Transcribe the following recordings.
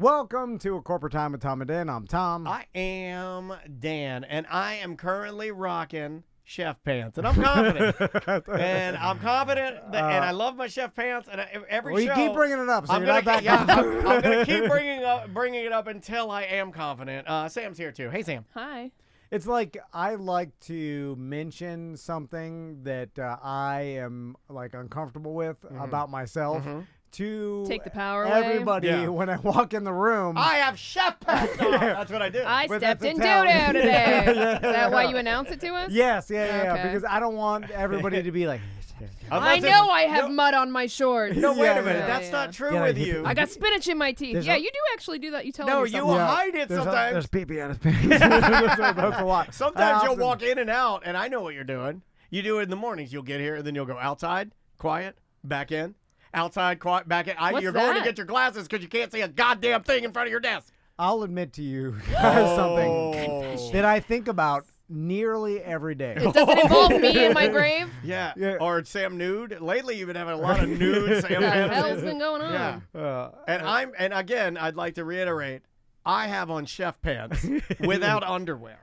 Welcome to A Corporate Time with Tom and Dan. I'm Tom. I am Dan, and I am currently rocking chef pants, and I'm confident. And I love my chef pants. And every well, show, you keep bringing it up, so I'm you're gonna, not that confident. I'm going to keep bringing it up until I am confident. Sam's here too. Hey, Sam. Hi. It's like I like to mention something that I am like uncomfortable with about myself. To take the power everybody away. When I walk in the room. I have chef pants on. That's what I do. I But stepped that's in Italian. doo-doo today. Is that why you announce it to us? Yes, yeah, Okay. because I don't want everybody to be like. I know I have mud on my shorts. No, wait a minute. Yeah, That's not true Yeah, with like, you. I got spinach in my teeth. There's Yeah, a- you do actually do that. You tell No, yourself you that. hide it sometimes. There's pee-pee on his pants. That's a lot. Sometimes I you'll often- walk in and out, and I know what you're doing. You do it in the mornings. You'll get here, and then you'll go outside, quiet, back in, outside, quiet, back in. What's You're going to that? get your glasses because you can't see a goddamn thing in front of your desk. I'll admit to you guys something Oh. that I think about nearly every day. Does it involve me in my grave? Yeah. Yeah. Or Sam nude. Lately, you've been having a lot of nude Sam What the hell's fantasies. been going on? Yeah. And again, I'd like to reiterate, I have on chef pants without underwear.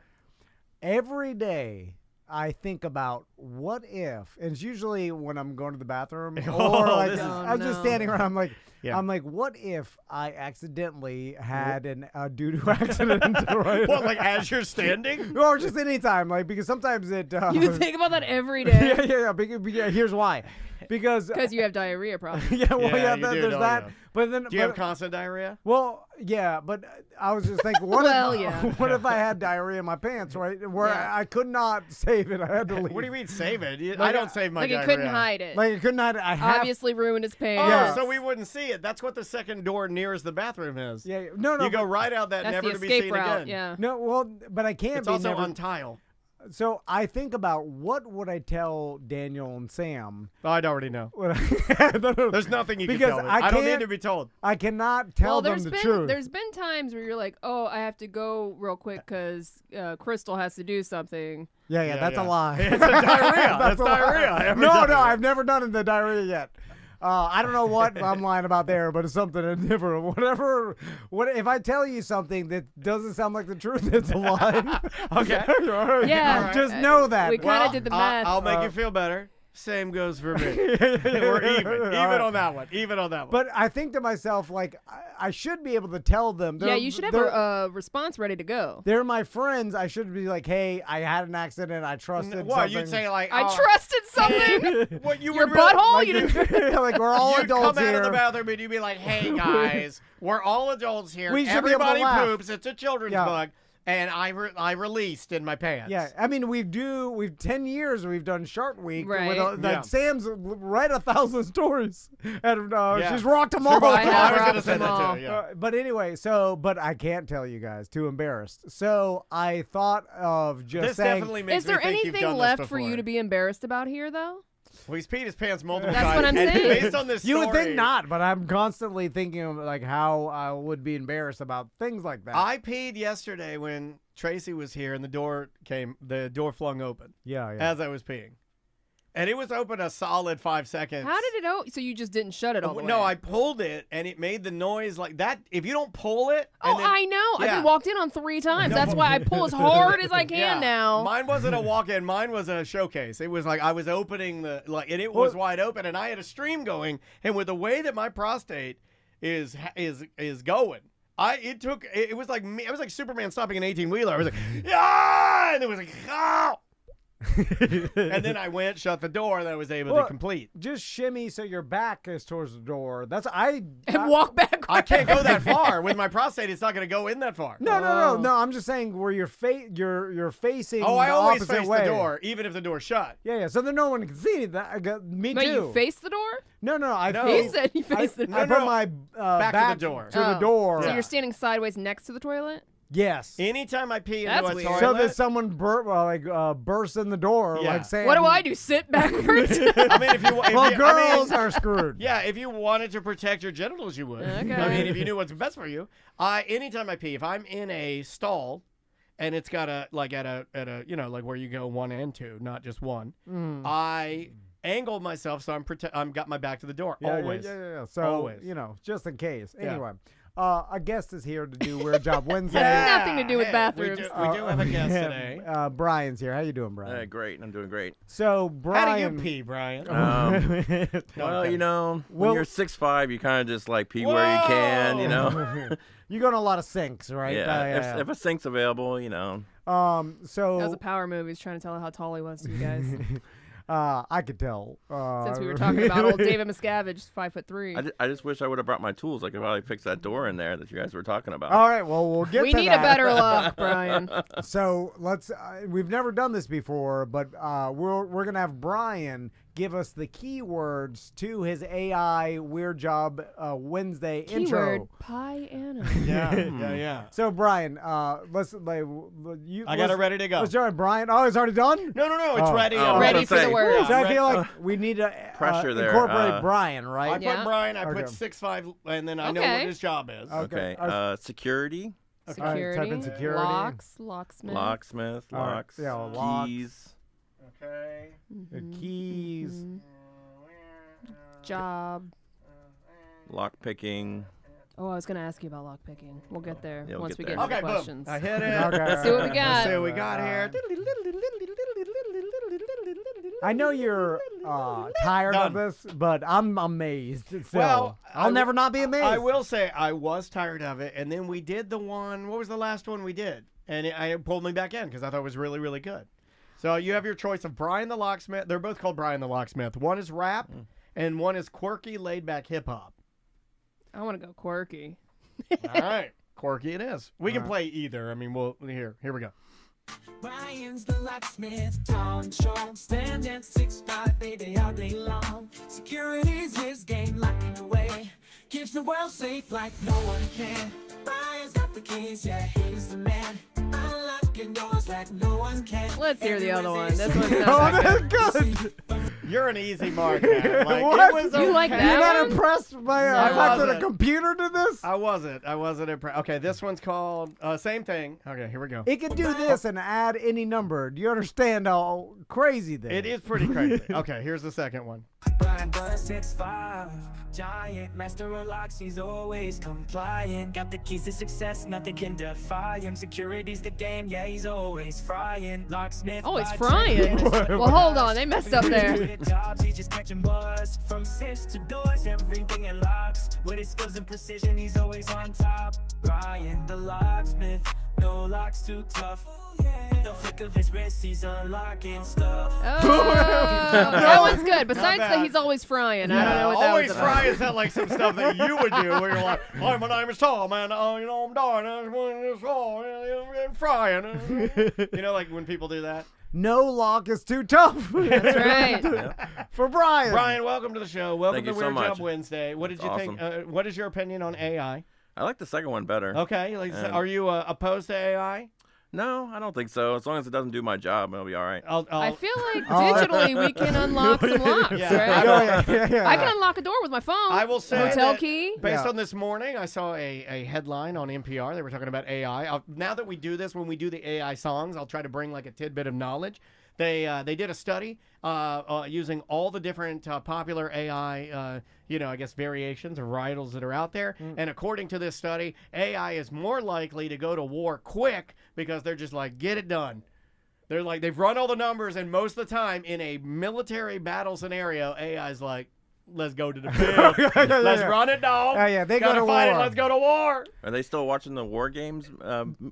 Every day I think about what if, and it's usually when I'm going to the bathroom or Oh, like this is- I'm just no. standing around. Yeah. I'm like, what if I accidentally had a doo-doo accident? Right? What, like as you're standing? Or just anytime, like because sometimes it. You think about that every yeah, day yeah, yeah. Here's why, because because you have diarrhea problems. yeah, well, Yeah, yeah, you there's do, don't that. you? But then, Do you have constant diarrhea? well, yeah, but I was just thinking, what Well, if, yeah. what if I had diarrhea in my pants, right? Where Yeah. I could not save it, I had to leave. What do you mean save it? I Like, don't save my Like he diarrhea. couldn't hide it. Like I could not. I have. Obviously ruined his pants. Oh, Yeah. so we wouldn't see it. That's what the second door nearest the bathroom is. Yeah, no, You go right out that, That's never the to be escape seen route. again. Yeah. No, well, but I can't It's be also never. on tile. So I think about what would I tell Daniel and Sam. I'd already know. When I, There's nothing you can Because tell me. I I don't need can't- to be told. I cannot tell Well, them the truth. there's been times where you're like, oh, I have to go real quick because Crystal has to do something. Yeah, that's a lie. It's a diarrhea. That's a lie. diarrhea. I haven't No, done no, it. I've never done the diarrhea yet. I don't know what I'm lying about there, but it's something different. Whatever. What if I tell you something that doesn't sound like the truth? It's a lie. Okay. Yeah. All Just right. know that. We kind of did the math. I'll make you feel better. Same goes for me. We're even. Even on that one. Even on that one. But I think to myself, like, I should be able to tell them. Yeah, you should have a response ready to go. They're my friends. I should be like, hey, I had an accident. I trusted what? something. You'd say like, I oh, trusted something. What you Your would really- butthole? Like, You didn't. like we're all You'd adults come out here. of the bathroom and you'd be like, "Hey guys, we're all adults here. We should be able to Everybody laugh." poops. It's a children's Yeah. book, and I released in my pants." Yeah, I mean we've 10 years we've done Shark Week. Right. With, like Yeah. Sam's read 1,000 stories, and Yeah. she's rocked them Sure, all. but I have I was gonna rocked say them that all. too. Yeah. But anyway, but I can't tell you guys. Too embarrassed. So I thought of just This saying. definitely makes Is there me think you've anything done left this for you before. to be embarrassed about here, though? Well, he's peed his pants multiple That's times. what I'm and saying. Based on this You would think story, not, but I'm constantly thinking of like how I would be embarrassed about things like that. I peed yesterday when Tracy was here, and the door flung open yeah. as I was peeing, and it was open a solid 5 seconds. How did it open? So you just didn't shut it all the way? No, I pulled it, and it made the noise like that. If you don't pull it, Oh, and then, I know. I've Yeah. been walked in on 3 times. No, That's but- why I pull as hard as I can Yeah. now. Mine wasn't a walk-in. Mine was a showcase. It was like I was opening and it was wide open, and I had a stream going. And with the way that my prostate is going, it was like me. I was like Superman stopping an 18-wheeler. I was like, yeah, and it was like, ah. And then I went, shut the door, and I was able to complete. Just shimmy so your back is towards the door. That's And walk back. I can't go that far with my prostate. It's not going to go in that far. No. I'm just saying where you're facing. Oh, I the always opposite face way. the door, even if the door's shut. Yeah. So then no one can see that. Me Wait, too. you face the door? No. I No. He face. said you face the I door. put my Back to back the door. To the Oh. door. So Yeah. you're standing sideways next to the toilet? Yes. Anytime I pee into That's a weird. toilet, So that someone bursts in the door, Yeah. like saying, What do I do? Sit backwards? I mean, if you, Well, if girls I mean, are screwed. yeah, if you wanted to protect your genitals, you would. Okay. I mean, if you knew what's best for you. Anytime I pee, if I'm in a stall and it's got at a like where you go 1 and 2, not just 1, I angled myself so I'm got my back to the door always. Yeah. So Always. just in case. Yeah. Anyway, a guest is here to do Weird Job Wednesday. Has nothing to do with Hey, bathrooms. We do have a guest today. Brian's here. How you doing, Brian? Great. I'm doing great. So, Brian. How do you pee, Brian? Well, okay. you know, Well- when you're 6'5", you kind of just like pee where you can, you know. You go to a lot of sinks, right? Yeah. If a sink's available, you know. So That was a power move. He's trying to tell how tall he was to you guys. I could tell. Since we were talking about old David Miscavige, 5'3". I just wish I would have brought my tools. I could probably fix that door in there that you guys were talking about. All right, well, we'll get We to need that. a better lock, Brian. So let's. We've never done this before, but we're gonna have Brian give us the keywords to his AI Weird Job Wednesday Keyword, intro. piano. Yeah. So Brian, let's I got it ready to go. Let's try it, Brian. Oh, it's already done. No, it's ready. Oh, Ready that's for what the I'm words. So I feel like we need to Pressure there, incorporate Brian, I right? put Yeah. Brian. I Okay. put 6'5", and then I know Okay. what his job is. Okay. Okay. Security, Security. type in security. Locks. Locksmith. locksmith, All right. locks, Yeah, locks. keys, Okay. The keys. Mhm. Job. lock picking. Oh, I was going to ask you about lock picking. We'll get there Yeah, we'll once get we there. get into Okay, the boom. questions. I hit it. Okay. See what we got. Let's see what we got here. I know you're tired of Done. this, but I'm amazed. So Well, I'll never not be amazed. I will say I was tired of it, and then we did the one. What was the last one we did? And it pulled me back in because I thought it was really, really good. So you have your choice of Brian the Locksmith. They're both called Brian the Locksmith. One is rap, and one is quirky, laid-back hip-hop. I want to go quirky. All right, quirky it is. We can play either. I mean, here we go. Brian's the locksmith, tall and strong, standing 6'5", baby, all day long. Security's his game, locking away, keeps the world safe like no one can. Brian's got the keys, yeah, he's the man. Unlocking doors like no one can. Let's hear the other one. This one's Oh, not that that's good. good. You're an easy mark, man. Like, What? It was You like okay. that You're not one? impressed by the No. fact that a wasn't. computer did this? I wasn't impressed. Okay, this one's called same thing. Okay, here we go. It can do this and add any number. Do you understand how crazy this It is pretty crazy. Okay, here's the second one. Brian Buzz 6'5", giant, master of locks, he's always compliant. Got the keys to success, nothing can defy him. Security's the game, yeah, he's always frying. Locksmith. Oh, it's by frying. trade. Well, hold on. They messed up there. With jobs, he's just catching buzz. From safes to doors, everything in locks. With his skills and precision, he's always on top. Brian the locksmith, no locks too tough. The flick of his wrist, he's unlocking stuff. Oh, that one's good. Besides bad. that, he's always frying. I don't know what that always was about. fry is that like some stuff that you would do where you're like, hi, my name is Tom, and I'm frying. You know, like when people do that. No lock is too tough. That's right. For Brian. Brian, welcome to the show. Welcome Thank to you so Weird Job much. Wednesday. What did That's you think? What is your opinion on AI? I like the second one better. Okay, are you opposed to AI? No, I don't think so. As long as it doesn't do my job, it'll be all right. I feel like digitally we can unlock some locks, Yeah. right? Yeah. I can unlock a door with my phone. I will say Hotel that key. Based Yeah. on this morning, I saw a headline on NPR. They were talking about AI. Now that we do this, when we do the AI songs, I'll try to bring like a tidbit of knowledge. They did a study using all the different popular AI, I guess variations or varietals that are out there. And according to this study, AI is more likely to go to war quick because they're just like, get it done. They're like, they've run all the numbers, and most of the time in a military battle scenario, AI is like, let's go to the field. Let's run it, dog. Yeah, they go Gotta to fight war. it. Let's go to war. Are they still watching the War Games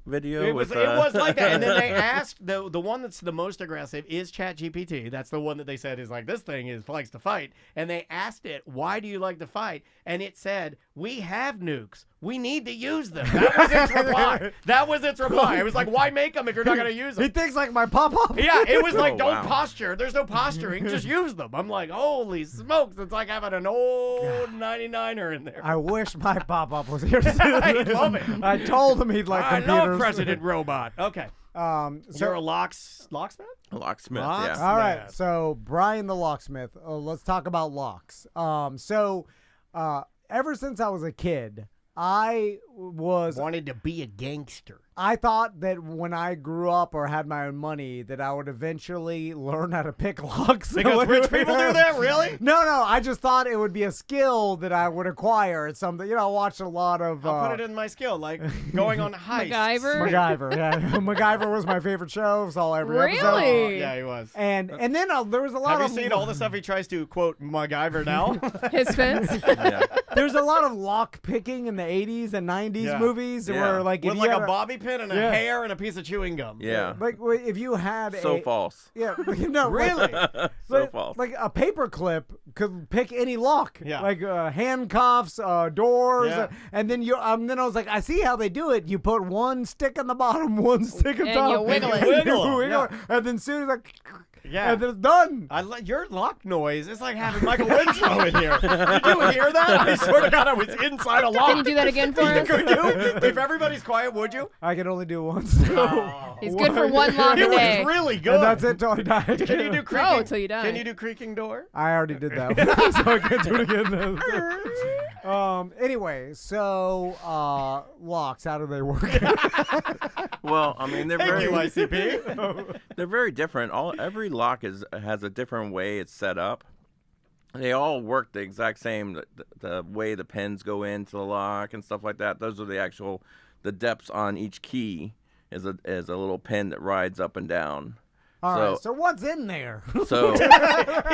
video? It was like that. And then they asked, the one that's the most aggressive is ChatGPT. That's the one that they said is like, this thing likes to fight. And they asked it, why do you like to fight? And it said, we have nukes. We need to use them. That was its reply. That was its reply. It was like, why make them if you're not going to use He them? thinks like my pop-up. Yeah, it was like, Oh, don't wow. posture. There's no posturing. Just use them. I'm like, holy smokes. It's like having an old 99er in there. I wish my pop-up was here. I love it. I told him he'd like I computers. love President Robot. Okay. So You're a locksmith? Locksmith. Locks- Yeah. all right, Smith. so Brian the Locksmith. Let's talk about locks. Ever since I was a kid, I was Wanted to be a gangster. I thought that when I grew up or had my own money that I would eventually learn how to pick locks. Because rich people do that, really? No, I just thought it would be a skill that I would acquire. It's something, I watched a lot of. I'll put it in my skill, like going on heists. MacGyver? Yeah. MacGyver was my favorite show. Saw every episode. Really? Yeah, he was. And then there was a lot Have of. you seen all the stuff he tries to quote MacGyver now? His fence. Yeah. There's a lot of lock picking in the 80s and 90s Yeah. movies Yeah. where like if With you like had a bobby pin and a Yeah. hair and a piece of chewing gum. Yeah. like if you had So a false. yeah no Really? So But, false. like a paper clip could pick any lock, Yeah. like handcuffs, doors, Yeah. and then then I was like, I see how they do it. You put one stick on the bottom, one stick on And top, you wiggle it. Wiggle 'em, it, and then soon as like, Yeah. and then it's done. Your lock noise is like having Michael Winslow in here. Did you hear that? I swear to God, I was inside a lock. Can you do that again for us? Could you? If everybody's quiet, would you? I can only do once. He's good for one lock He a was day. really good. And that's it till I die. Can you do creaking? Oh, till you die. Can you do creaking door? I already did that one, so I can't do it again. Anyway, so locks, how do they work? Well, I mean, they're Thank very you, ICP. they're very different. Every lock has a different way it's set up. They all work the exact same. The way the pins go into the lock and stuff like that. Those are the depths on each key is a little pin that rides up and down. All right, so what's in there? So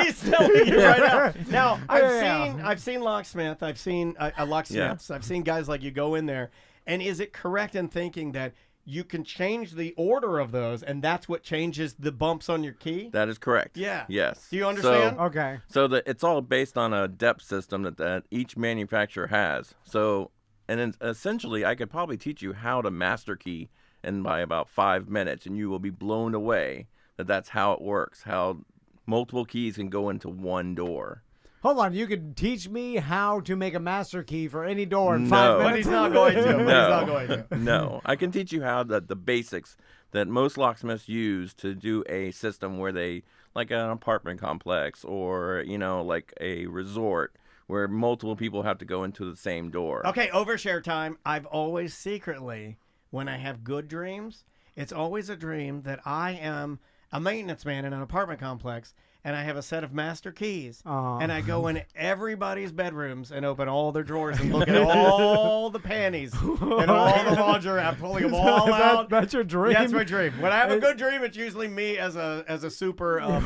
He's telling you right now. Now Yeah. I've seen Locksmith. I've seen locksmiths. I've seen guys like you go in there. And is it correct in thinking that you can change the order of those, and that's what changes the bumps on your key? that is correct. Yeah. Yes. Do you understand? Okay. So it's all based on a depth system that each manufacturer has. So, and then essentially, I could probably teach you how to master key by about 5 minutes, and you will be blown away that's how it works. How multiple keys can go into one door. Hold on, you could teach me how to make a master key for any door in No. 5 But minutes? he's not going to. But he's not going to. No, I can teach you how the basics that most locksmiths use to do a system where they, like an apartment complex or, like a resort where multiple people have to go into the same door. Okay, overshare time. I've always secretly, when I have good dreams, it's always a dream that I am a maintenance man in an apartment complex, and I have a set of master keys, and I go in everybody's bedrooms and open all their drawers and look at all the panties and all the lingerie. I'm pulling them all out. That's your dream? Yeah, that's my dream. When I have a good dream, it's usually me as a super of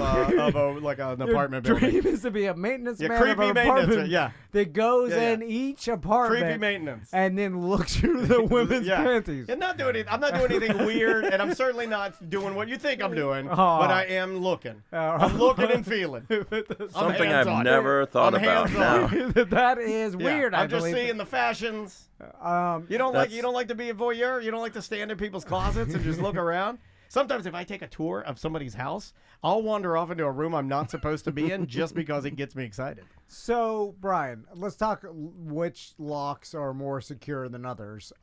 like an apartment Your building. dream is to be a maintenance man creepy of an maintenance, apartment yeah. that goes Yeah, yeah. in each apartment Creepy maintenance. and then looks through the women's panties. I'm not doing anything weird, and I'm certainly not doing what you think I'm doing, but I am looking. I'm looking and feeling. Something I've hands-on. never thought I'm about now. hands-on. That is Yeah, weird. I'm I just believe. seeing the fashions. You don't like to be a voyeur. You don't like to stand in people's closets and just look around. Sometimes if I take a tour of somebody's house, I'll wander off into a room I'm not supposed to be in just because it gets me excited. So, Brian, let's talk which locks are more secure than others.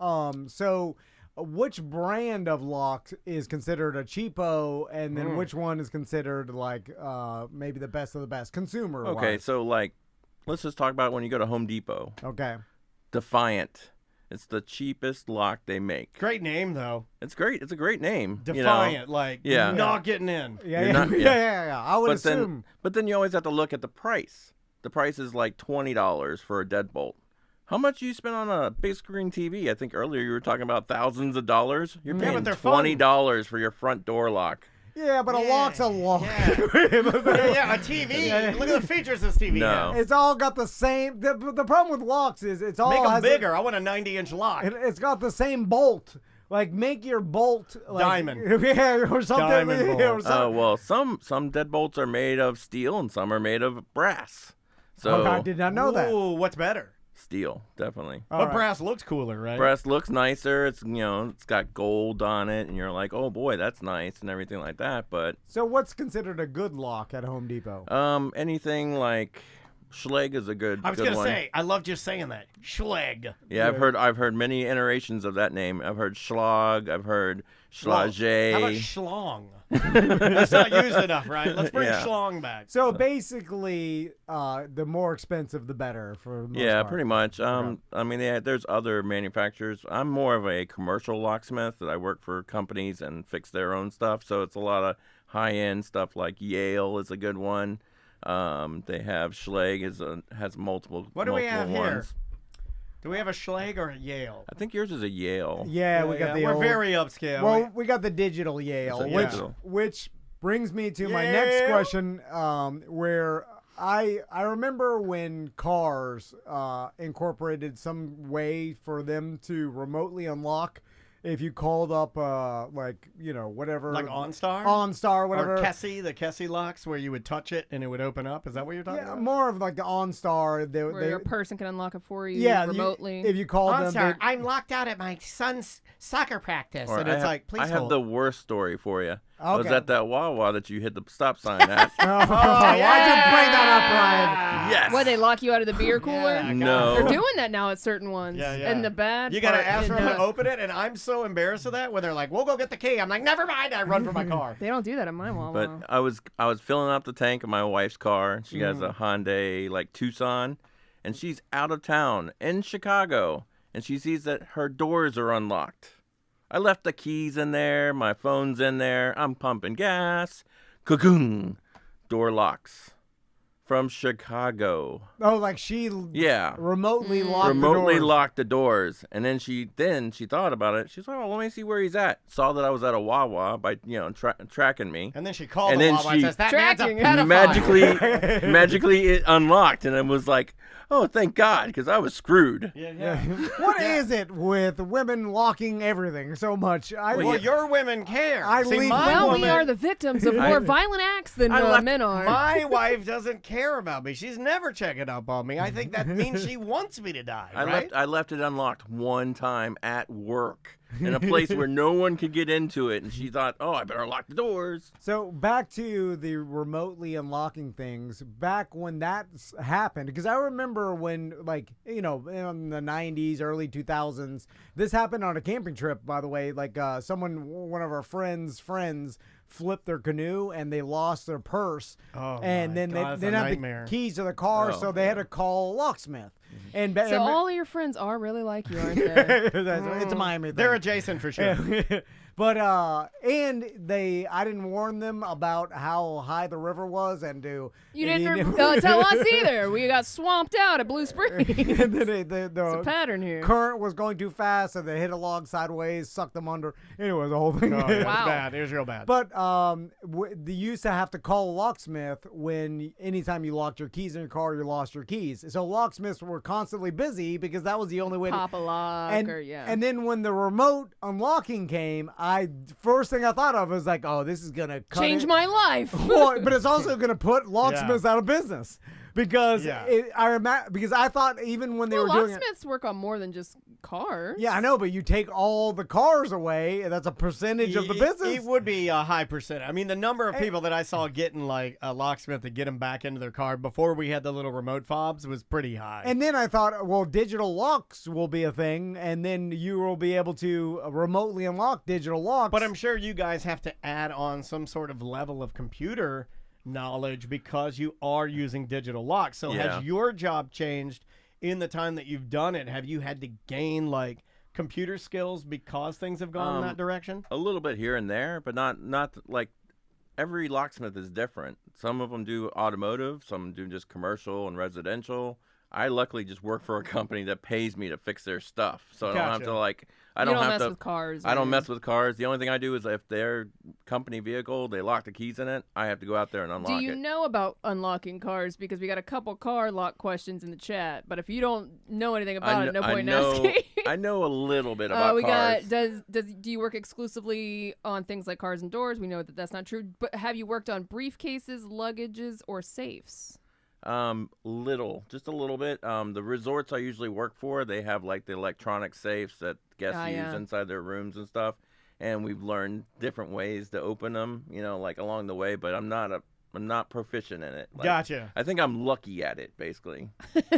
Which brand of lock is considered a cheapo, and then which one is considered like maybe the best of the best consumer? Okay, so let's just talk about when you go to Home Depot. Okay. Defiant. It's the cheapest lock they make. Great name though. It's great. It's a great name. Defiant, Yeah. not getting in. Yeah, You're not- yeah. I would assume. But then you always have to look at the price. The price is like $20 for a deadbolt. How much you spend on a big screen TV? I think earlier you were talking about thousands of dollars. You're Yeah, paying but they're fun. $20 for your front door lock. Yeah, but a lock's a lock. Yeah, a TV. Look at the features this TV No. has. It's all got the same. The problem with locks is it's all Make them has bigger. I want a 90-inch lock. It's got the same bolt. Like make your bolt like, Diamond. yeah, or something. Diamond yeah, or bolt. something. Well, some deadbolts are made of steel and some are made of brass. So Okay, I did not know that. Ooh, what's better? steel, definitely. But brass looks cooler, right? Brass looks nicer. It's it's got gold on it, and you're like, oh boy, that's nice and everything like that. But So what's considered a good lock at Home Depot? anything like Schleg is a good. I was good gonna one. say, I love just saying that. Schleg. Yeah, I've heard many iterations of that name. I've heard Schlag. I've heard Schlage. How about schlong? That's not used enough, right? Let's bring schlong back. So basically, the more expensive, the better for the most part. Pretty much. I mean, there's other manufacturers. I'm more of a commercial locksmith that I work for companies and fix their own stuff. So it's a lot of high-end stuff like Yale is a good one. They have Schleg has multiple. What do we have ones. here? Do we have a Schleg or a Yale? I think yours is a Yale. Yeah, we got the We're old, very upscale. Well, we got the digital Yale, It's a which brings me to my next Yale. question, where I remember when cars incorporated some way for them to remotely unlock if you called up whatever, like OnStar? OnStar, whatever. Or Kessie, the Kessie locks where you would touch it and it would open up. Is that what you're talking Yeah, about? more of like the OnStar. Where a person can unlock it for you yeah, remotely. if you called them, OnStar, I'm locked out at my son's soccer practice. Or And it's like, please I have hold. the worst story for you. I was Okay. at that Wawa that you hit the stop sign at. Why'd you bring that up, Ryan? Yes. What, they lock you out of the beer cooler? Yeah, No. They're doing that now at certain ones. Yeah, yeah. And the bad You got to part ask is them to the- open it, and I'm so embarrassed of that when they're like, we'll go get the key. I'm like, never mind. I run for my car. They don't do that at my Wawa. But I was filling up the tank of my wife's car. She has a Hyundai like Tucson, and she's out of town in Chicago, and she sees that her doors are unlocked. I left the keys in there, my phone's in there. I'm pumping gas. Cocoon. Door locks. From Chicago. Oh, like she Yeah. remotely locked Remotely the doors. locked the doors, and then she thought about it. She's like, "Oh, let me see where he's at." Saw that I was at a Wawa by tracking me. And then she called And the then Wawa and she- says, that man's a Tracking. pedophile. Magically it unlocked, and it was like, "Oh, thank God," because I was screwed. Yeah. What is it with women locking everything so much? Well, your women care. I See, leave- my well, woman, we are the victims of more violent acts than men are. my wife doesn't care about me. She's never checking up on me. I think that means she wants me to die, right? I left it unlocked one time at work in a place where no one could get into it, and she thought, "Oh, I better lock the doors." So back to the remotely unlocking things. Back when that happened, because I remember when, in the 90s, early 2000s, this happened on a camping trip. By the way, one of our friends flipped their canoe and they lost their purse, Oh, and my then God, they it's didn't a have nightmare. the keys to the car, Oh, so they had to call a locksmith. And So all of your friends are really like you, aren't they? it's a Miami thing. They're adjacent for sure. But and I didn't warn them about how high the river was, and You didn't tell us either. We got swamped out at Blue Springs. and then It's a pattern here. current was going too fast, and they hit a log sideways, sucked them under. Anyway, the whole thing. Oh, yeah, it's Wow. bad. It was real bad. But they used to have to call a locksmith when anytime you locked your keys in your car, you lost your keys. So locksmiths were constantly busy because that was the only way Pop a lock and then when the remote unlocking came, first thing I thought of was like, oh, this is gonna change my life. Well, but it's also gonna put locksmiths out of business because Yeah. because I thought even when they Well, were doing it. locksmiths work on more than just cars. Yeah, I know, but you take all the cars away, and that's a percentage of the business. It would be a high percent. I mean, the number of people that I saw getting like a locksmith to get them back into their car before we had the little remote fobs was pretty high. And then I thought, well, digital locks will be a thing, and then you will be able to remotely unlock digital locks. But I'm sure you guys have to add on some sort of level of computer knowledge because you are using digital locks. So Yeah. has your job changed in the time that you've done it? Have you had to gain like computer skills because things have gone in that direction? A little bit here and there, but not like every locksmith is different. Some of them do automotive, some do just commercial and residential. I luckily just work for a company that pays me to fix their stuff, so I don't have Gotcha. to I You don't don't have mess to. with cars. I don't or- mess with cars. The only thing I do is if their company vehicle, they lock the keys in it, I have to go out there and unlock Do you it. know about unlocking cars? Because we got a couple car lock questions in the chat. But if you don't know anything about it, no point in asking. I know a little bit about we cars. got do you work exclusively on things like cars and doors? We know that that's not true. But have you worked on briefcases, luggages, or safes? Just a little bit. The resorts I usually work for, they have like the electronic safes that guests use Yeah. inside their rooms and stuff. And we've learned different ways to open them, like along the way. But I'm not not proficient in it. Like, Gotcha. I think I'm lucky at it, basically.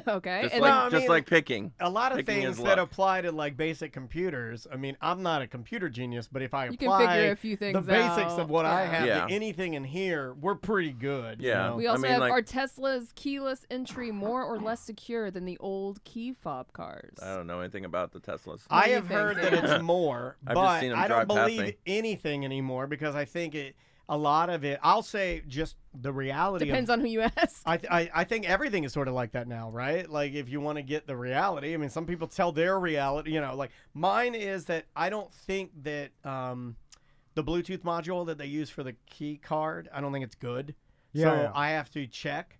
Okay. Just And like No, I just mean, like picking. A lot of Picking things is that luck. apply to like basic computers. I mean, I'm not a computer genius, but if I You can apply figure a few the things basics out. of what I Yeah. have Yeah. to anything in here, we're pretty good. you Yeah. know? we also mean, have like- our Tesla's keyless entry more or less secure than the old key fob cars. I don't know anything about the Teslas. What I do you have think, heard that Dan? it's more, I've just but seen 'em I don't drive past believe me. anything anymore because I think a lot of it. I'll say just the reality. Depends of, on who you ask. I think everything is sort of like that now, right? Like if you want to get the reality, I mean, some people tell their reality. You know, like mine is that I don't think that the Bluetooth module that they use for the key card, I don't think it's good. So Yeah. I have to check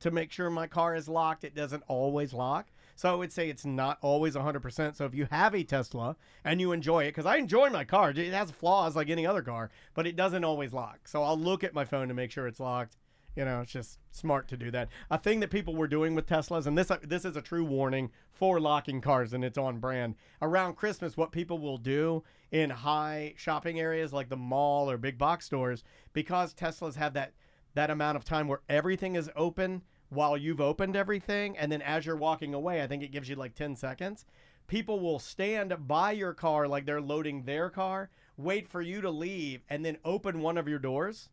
to make sure my car is locked. It doesn't always lock. So I would say it's not always 100%. So if you have a Tesla and you enjoy it, because I enjoy my car, it has flaws like any other car, but it doesn't always lock. So I'll look at my phone to make sure it's locked. You know, it's just smart to do that. A thing that people were doing with Teslas, and this is a true warning for locking cars, and it's on brand. Around Christmas, what people will do in high shopping areas like the mall or big box stores, because Teslas have that amount of time where everything is open while you've opened everything, and then as you're walking away, I think it gives you like 10 seconds. People will stand by your car like they're loading their car, wait for you to leave, and then open one of your doors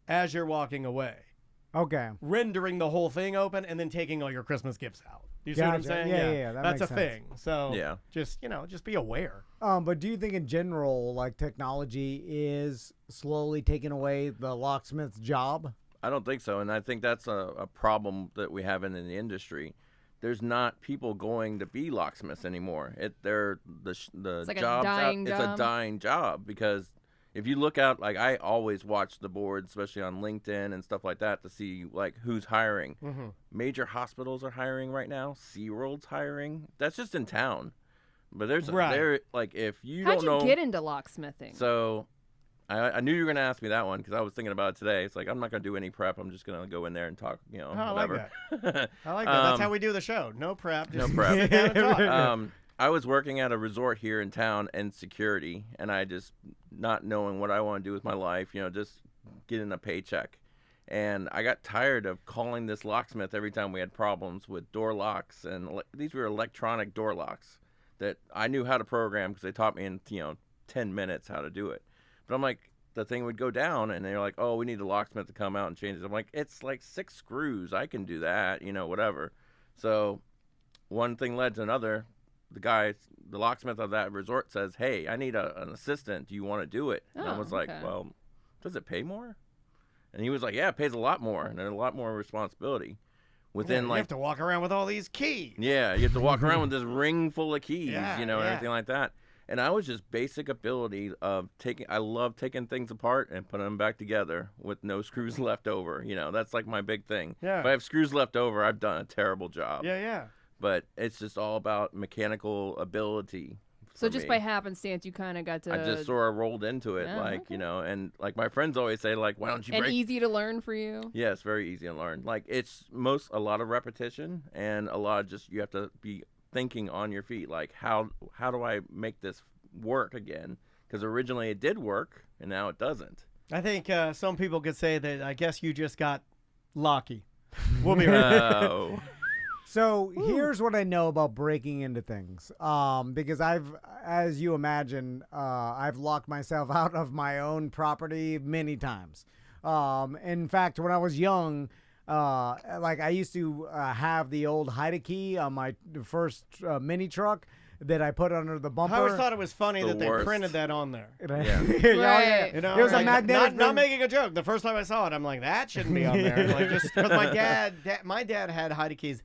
as you're walking away, Okay. rendering the whole thing open and then taking all your Christmas gifts out. You see what I'm Gotcha. saying? Yeah, that That's makes a sense. thing. So Yeah. just be aware. But do you think in general, like technology is slowly taking away the locksmith's job? I don't think so, and I think that's a problem that we have in the industry. There's not people going to be locksmiths anymore. The It's like a jobs dying It's job. a dying job because if you look out, like I always watch the boards, especially on LinkedIn and stuff like that, to see like who's hiring. Mm-hmm. Major hospitals are hiring right now. SeaWorld's hiring. That's just in town, but there's Right. there like if you How'd don't you know. get into locksmithing? So I knew you were going to ask me that one because I was thinking about it today. It's like, I'm not going to do any prep. I'm just going to go in there and talk, I like whatever. that. I like that. That's how we do the show. No prep. No Just prep. sit down and talk. I was working at a resort here in town in security, and I just not knowing what I want to do with my life, just getting a paycheck. And I got tired of calling this locksmith every time we had problems with door locks. And these were electronic door locks that I knew how to program because they taught me in, 10 minutes how to do it. But I'm like, the thing would go down, and they're like, oh, we need a locksmith to come out and change it. I'm like, it's like 6 screws. I can do that, whatever. So one thing led to another. The locksmith of that resort says, hey, I need an assistant. Do you want to do it? And I Oh, was like, okay. well, does it pay more? And he was like, yeah, it pays a lot more, and there's a lot more responsibility. Within you like, have to walk around with all these keys. yeah, you have to walk around with this ring full of keys, Yeah, and yeah. everything like that. And I was just basic ability of I love taking things apart and putting them back together with no screws left over. That's like my big thing. Yeah. If I have screws left over, I've done a terrible job. Yeah. But it's just all about mechanical ability. So for just me. by happenstance, you kind of got to. I just sort of rolled into it, Oh, okay. and like my friends always say, like, why don't you and break? easy to learn for you. Yeah, it's very easy to learn. Like it's a lot of repetition and a lot of just you have to be thinking on your feet. Like how do I make this work again? Because originally it did work and now it doesn't. I think some people could say that I guess you just got lucky. We'll be right Oh, So here's what I know about breaking into things. Because as you imagine, I've locked myself out of my own property many times. In fact, when I was young, like I used to have the old hide-a-key on my first mini truck that I put under the bumper. I always thought it was funny The that they worst. printed that on there. Yeah. Right. You know, It was a like, magnetic not thing. making a joke. The first time I saw it, I'm like, that shouldn't be on there. Like just because my dad had hide keys.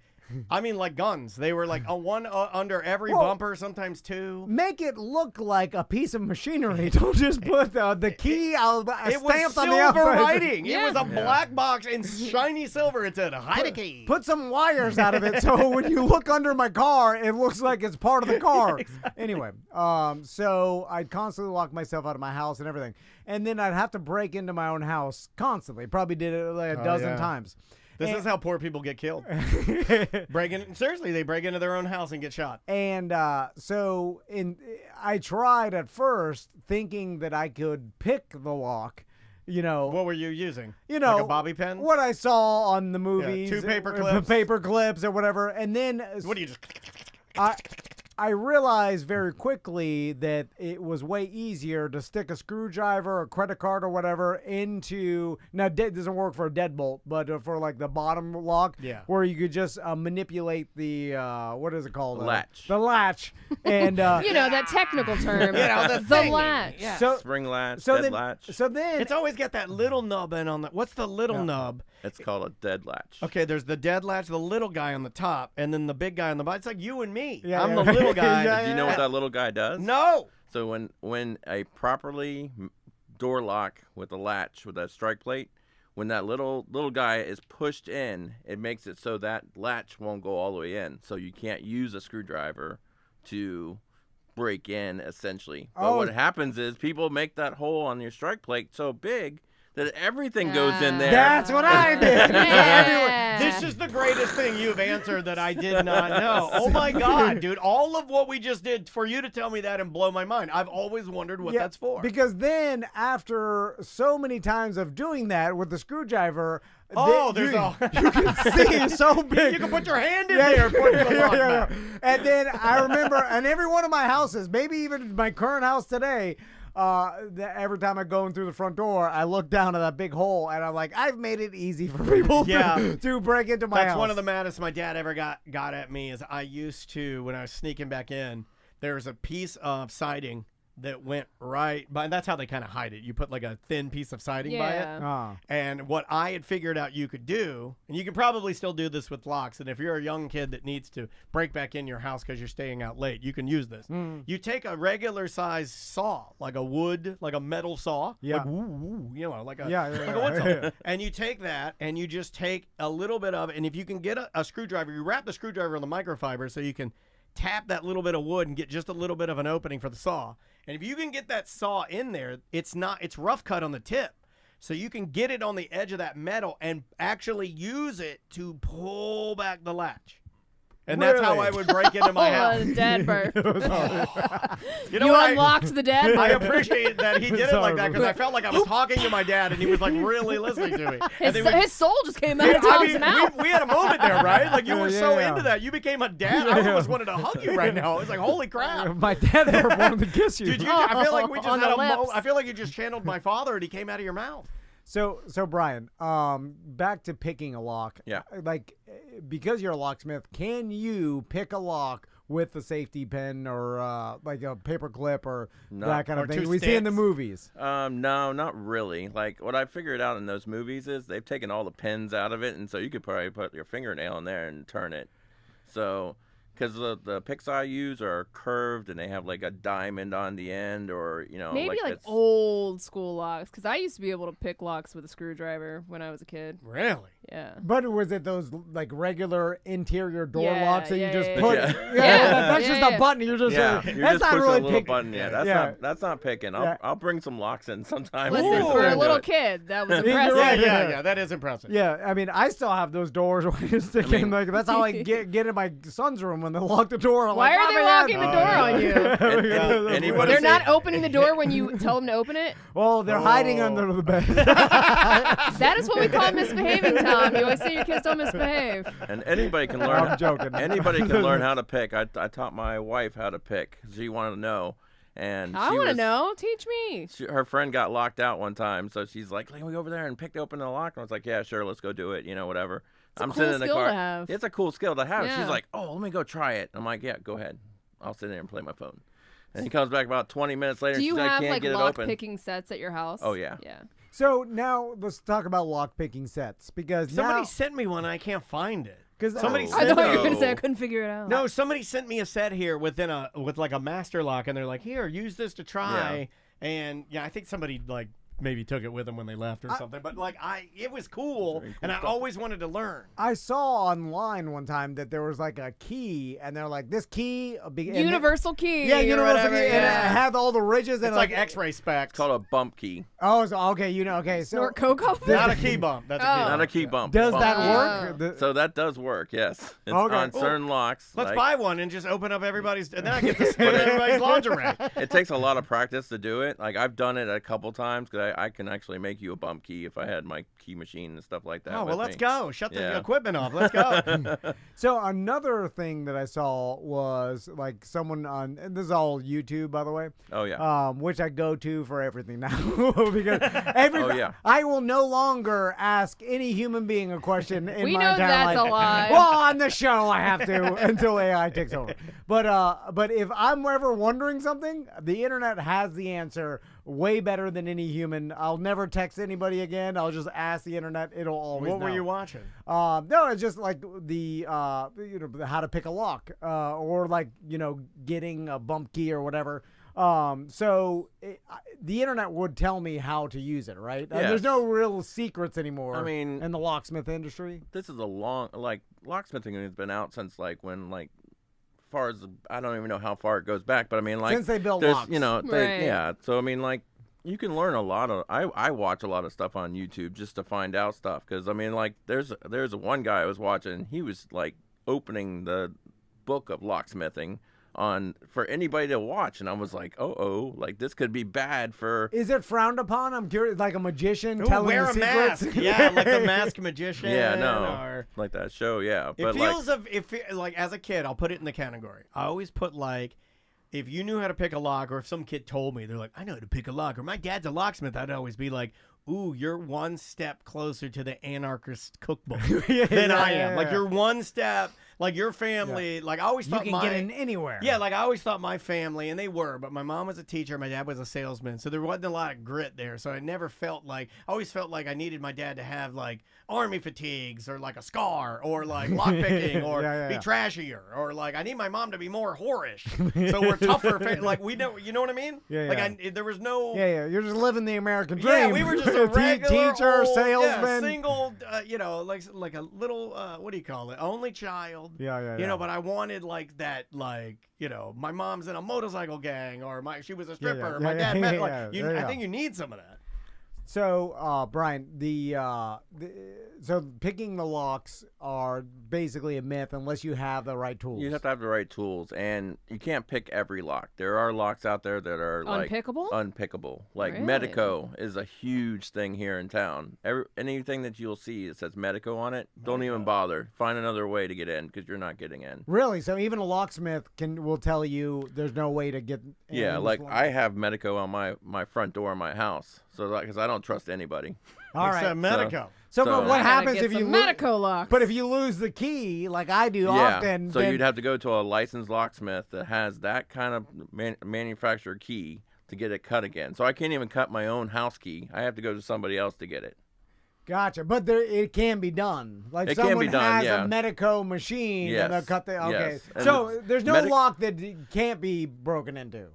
I mean, like guns. They were like a one under every Well, bumper, sometimes 2. Make it look like a piece of machinery. Don't just put the key It was stamped on the silver outside. writing. Yeah. It was a black box in shiny silver. It said hide key. Put some wires out of it so when you look under my car, it looks like it's part of the car. Anyway, so I'd constantly lock myself out of my house and everything. And then I'd have to break into my own house constantly. Probably did it like a dozen yeah. times. This is how poor people get killed. Seriously, they break into their own house and get shot. And so I tried at first thinking that I could pick the lock You know, What were you using? you know, like a bobby pin? what I saw on the movies, two paper the clips. paper clips or whatever, and then What do you just? I realized very quickly that it was way easier to stick a screwdriver or credit card or whatever into. Now, it doesn't work for a deadbolt, but for like the bottom lock, Yeah. where you could just manipulate the what is it called? Latch. The latch, and You know, that technical term. the the thingy. latch. Yeah. so Spring latch, so dead then latch. so then It's always got that little nub in on the. What's the little nub? It's called a dead latch. Okay, there's the dead latch, the little guy on the top, and then the big guy on the bottom. It's like you and me. Yeah, I'm yeah. the little guy. Yeah, Do you know what that little guy does? No. So when a properly door lock with a latch with a strike plate, when that little guy is pushed in, it makes it so that latch won't go all the way in. So you can't use a screwdriver to break in, essentially. But what happens is people make that hole on your strike plate so big that everything goes in there. that's what I did. Yeah. This is the greatest thing you've answered that I did not know. Oh my God, dude. All of what we just did for you to tell me that and blow my mind. I've always wondered what that's for. Because then, after so many times of doing that with the screwdriver, Oh, you there's can see so big. You can put your hand in there and put the lock back. And then I remember, and every one of my houses, maybe even my current house today, every time I'm going through the front door, I look down at that big hole, and I'm like, I've made it easy for people to break into my house. That's one of the maddest my dad ever got at me is I used to, when I was sneaking back in, there was a piece of siding that went right by, and that's how they kind of hide it. You put like a thin piece of siding by it. Yeah. And what I had figured out you could do, and you can probably still do this with locks, and if you're a young kid that needs to break back in your house because you're staying out late, you can use this. You take a regular size saw, like a wood, like a metal saw, like woo, you know, like a like a wood saw. And you take that and you just take a little bit of it, and if you can get a screwdriver, you wrap the screwdriver in the microfiber so you can tap that little bit of wood and get just a little bit of an opening for the saw. And if you can get that saw in there, it's rough cut on the tip. So you can get it on the edge of that metal and actually use it to pull back the latch. And that's how I would break into my house. Dad burp. You know You what? unlocked the dad I burp. appreciate that he did it like that because I felt like I was talking to my dad and he was like really listening to me. And then His soul just came out of I Tom's mean, mouth. we had a moment there, right? Like you were so Yeah. into that. You became a dad. I almost wanted to hug you right now. I was like, holy crap. My dad never wanted to kiss you. Did you? I feel like we just On had the a moment. lips. I feel like you just channeled my father and he came out of your mouth. So Brian, back to picking a lock. Yeah. Like, because you're a locksmith, can you pick a lock with a safety pin or like a paper clip or that kind of Or thing two we see in the sticks. movies? No, not really. Like what I figured out in those movies is they've taken all the pins out of it, and so you could probably put your fingernail in there and turn it. So, because the picks I use are curved and they have like a diamond on the end, or Maybe like it's- old school locks, because I used to be able to pick locks with a screwdriver when I was a kid. Really? Yeah. But was it those like regular interior door Yeah, locks that yeah, you just yeah, put? yeah. That's Yeah, just yeah. a button. You're just Yeah, that's you're just not pushing really a little picking. button. Yeah, Yeah. that's not picking. Yeah. I'll bring some locks in sometime. Listen, Ooh. for a Into little it. kid, that was You're impressive. right. Yeah. That is impressive. Yeah, I mean, I still have those doors when you stick in. Like that's how I get in my son's room when they lock the door. I'm Why like, are they "Oh, locking man." the door on you? Anybody They're see- not opening the door when you tell them to open it? Well, they're hiding under the bed. That is what we call misbehaving, Tom. You always say your kids don't misbehave. And anybody can learn. I'm joking. Anybody can learn how to pick. I taught my wife how to pick. She wanted to know, and I want to know. Teach me. Her friend got locked out one time, so she's like, "Can we go over there and pick open the lock?" And I was like, "Yeah, sure, let's go do it. Whatever." a I'm cool sitting in the skill car. to have. It's a cool skill to have. Yeah. She's like, "Oh, let me go try it." I'm like, "Yeah, go ahead. I'll sit there and play my phone." And he comes back about 20 minutes later. Do you and she's like, have "I can't like get it lock open." picking sets at your house? Oh, yeah. Yeah. So now let's talk about lock picking sets because Somebody now, sent me one and I can't find it. because somebody Oh. I sent thought you were No. going to say I couldn't figure it out. No, somebody sent me a set here with like a master lock, and they're like, "Here, use this to try." And yeah, I think somebody like maybe took it with them when they left or something. But like it was cool, Very cool and I stuff. always wanted to learn. I saw online one time that there was like a key, and they're like, this key, Universal key. yeah, or universal whatever, key, and yeah. it had all the ridges, and It's like X-ray specs. It's called a bump key, oh, so, okay, okay, so Snort coke off of Not it? a key bump. That's a Oh. key not bump. a key bump. does Bump. that Oh. work? So that does work. Yes, it's Okay. on certain locks. Let's like, buy one and just open up everybody's, and then I get to split everybody's lingerie. It takes a lot of practice to do it. Like I've done it a couple times because I can actually make you a bump key if I had my key machine and stuff like that. Oh, well, with let's me. go. Shut the Yeah. equipment off. Let's go. So another thing that I saw was like someone on, and this is all YouTube, by the way. Oh yeah. Which I go to for everything now because Oh, yeah. I will no longer ask any human being a question in We my know entire that's life. a lie. Well, on the show I have to until AI takes over. But if I'm ever wondering something, the internet has the answer way better than any human. I'll never text anybody again. I'll just ask the internet. It'll always What were know. you watching? No, it's just like the how to pick a lock, or like getting a bump key or whatever. The internet would tell me how to use it, right? Yes. There's no real secrets anymore. I mean, in the locksmith industry. This is a long, like, locksmithing has been out since like when, like, far as I don't even know how far it goes back, but I mean, like, Since they built there's, locks. Right. yeah. So I mean, like, you can learn a lot of. I watch a lot of stuff on YouTube just to find out stuff, because I mean, like, there's one guy I was watching. He was like opening the book of locksmithing for anybody to watch, and I was like, like this could be bad for. Is it frowned upon? I'm curious, like a magician Ooh, telling wear the a secrets. mask. Yeah, like the Masked Magician. Yeah, no, Or... like that show, yeah. It But feels like as a kid, I'll put it in the category. I always put like, if you knew how to pick a lock, or if some kid told me, they're like, I know how to pick a lock, or my dad's a locksmith, I'd always be like, ooh, you're one step closer to the anarchist cookbook than I am. Like, you're one step, like your family, like I always You thought can get in anywhere. Yeah, like I always thought my family, and they were, but my mom was a teacher, my dad was a salesman, so there wasn't a lot of grit there. So I never felt like, I always felt like I needed my dad to have like army fatigues, or like a scar, or like lockpicking, or be trashier, or like I need my mom to be more whorish, so we're tougher. Like we know, you know what I mean? Yeah, Like there was no. Yeah. You're just living the American dream. Yeah, we were just a regular teacher, old, salesman, single, like a little, what do you call it? Only child. Yeah. You know, but I wanted like that, like, my mom's in a motorcycle gang, or she was a stripper. yeah, my yeah, dad yeah, met, yeah, like, yeah. you, There you I go. think you need some of that. So, Brian, so picking the locks are basically a myth unless you have the right tools. You have to have the right tools, and you can't pick every lock. There are locks out there that are like Unpickable? Like Really? Medico is a huge thing here in town. Anything that you'll see that says Medico on it, don't even bother. Find another way to get in, because you're not getting in. Really? So even a locksmith will tell you there's no way to get in. Yeah, this like lock? I have Medico on my front door of my house, so because I don't trust anybody. All right. Except Medico. So, So- but I what gotta happens get if you some lose? Medico locks? But if you lose the key, like I do Yeah, often, so then you'd have to go to a licensed locksmith that has that kind of manufacturer key to get it cut again. So I can't even cut my own house key. I have to go to somebody else to get it. Gotcha. But it can be done. Like It can someone be done, has yeah. a Medico machine and they'll Yes, cut the. Okay. yes. And So there's no Medi- lock that can't be broken into.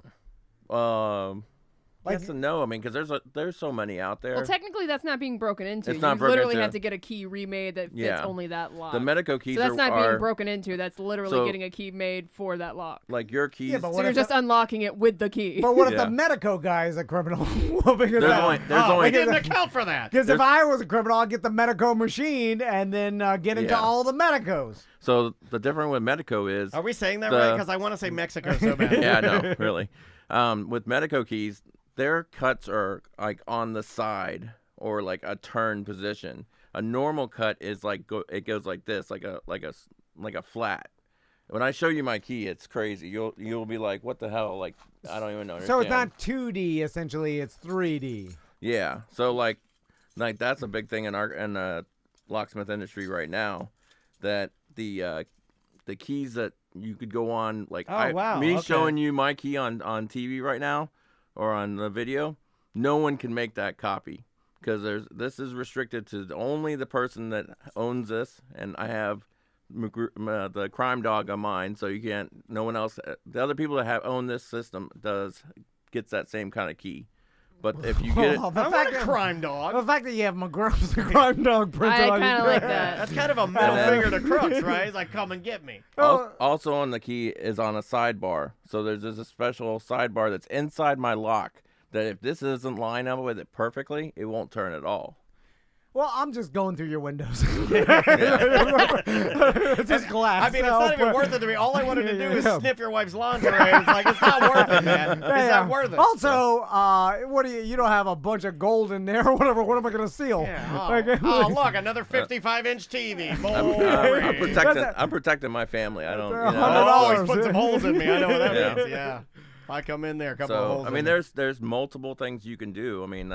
Yes and no. I mean, because there's so many out there. Well, technically, that's not being broken into. It's not you broken literally into. have to get a key remade that fits Yeah. only that lock. The Medico keys so that's not are being broken into. That's literally So- getting a key made for that lock. like your keys. Yeah, but So what you're if just unlocking it with the key. But what if Yeah. the Medico guy is a criminal? there's only I didn't account for that. Because if I was a criminal, I'd get the Medico machine and then get into Yeah. all the Medicos. So the difference with Medico is Are we saying that The- right? Because I want to say Mexico so bad. yeah, no, really. With Medico keys, their cuts are like on the side or like a turn position. A normal cut is like it goes like this, like a flat. When I show you my key, it's crazy. You'll be like, what the hell? Like I don't even know. So it's not 2D essentially; it's 3D. Yeah. So like that's a big thing in the locksmith industry right now. That the keys that you could go on, like wow, me okay. showing you my key on TV right now or on the video, no one can make that copy because this is restricted to only the person that owns this, and I have the crime dog on mine, so you can't. No one else. The other people that own this system gets that same kind of key. But if you get it, Well, the I want fact a that- crime dog. The fact that you have McGruff's crime dog printed I on kind of your- like that. That's kind of a middle then- finger to crooks, right? It's like, come and get me. Also on the key is on a sidebar. So there's a special sidebar that's inside my lock that if this isn't lined up with it perfectly, it won't turn at all. Well, I'm just going through your windows. It's just glass. I mean, it's not even worth it to me. All I wanted to do is sniff your wife's lingerie. It's like, it's not worth it, man. It's not worth it. Also, what do you don't have a bunch of gold in there or whatever. What am I going to steal? Yeah. Oh, look, another 55-inch TV. I'm protecting my family. I don't. You know, always put some holes in me. I know what that means. Yeah. If I come in there, a couple of holes. I mean, there's multiple things you can do. I mean,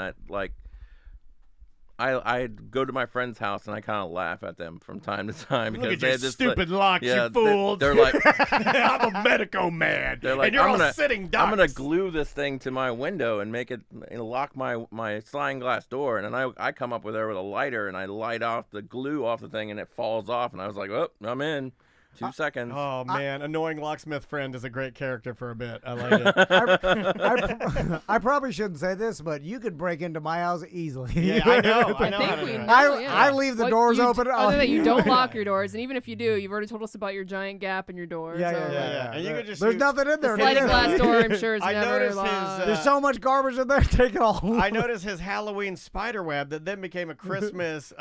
I go to my friend's house and I kind of laugh at them from time to time because look at they your have this stupid locks, you fools. They're like, I'm a medico man. They're like, and you're all sitting ducks. I'm gonna glue this thing to my window and make it lock my sliding glass door. And then I come up with a lighter and I light off the glue off the thing and it falls off. And I was like, oh, I'm in. 2 seconds. Oh, man. Annoying locksmith friend is a great character for a bit. I like it. I probably shouldn't say this, but you could break into my house easily. Yeah, I know. I know. I think we know, I leave the doors open. Other than that, you don't lock your doors, and even if you do, you've already told us about your giant gap in your door. Yeah. And you could just There's nothing in there. The sliding glass door, I'm sure, is I never noticed locked. There's so much garbage in there. Take it all. I noticed his Halloween spider web that then became a Christmas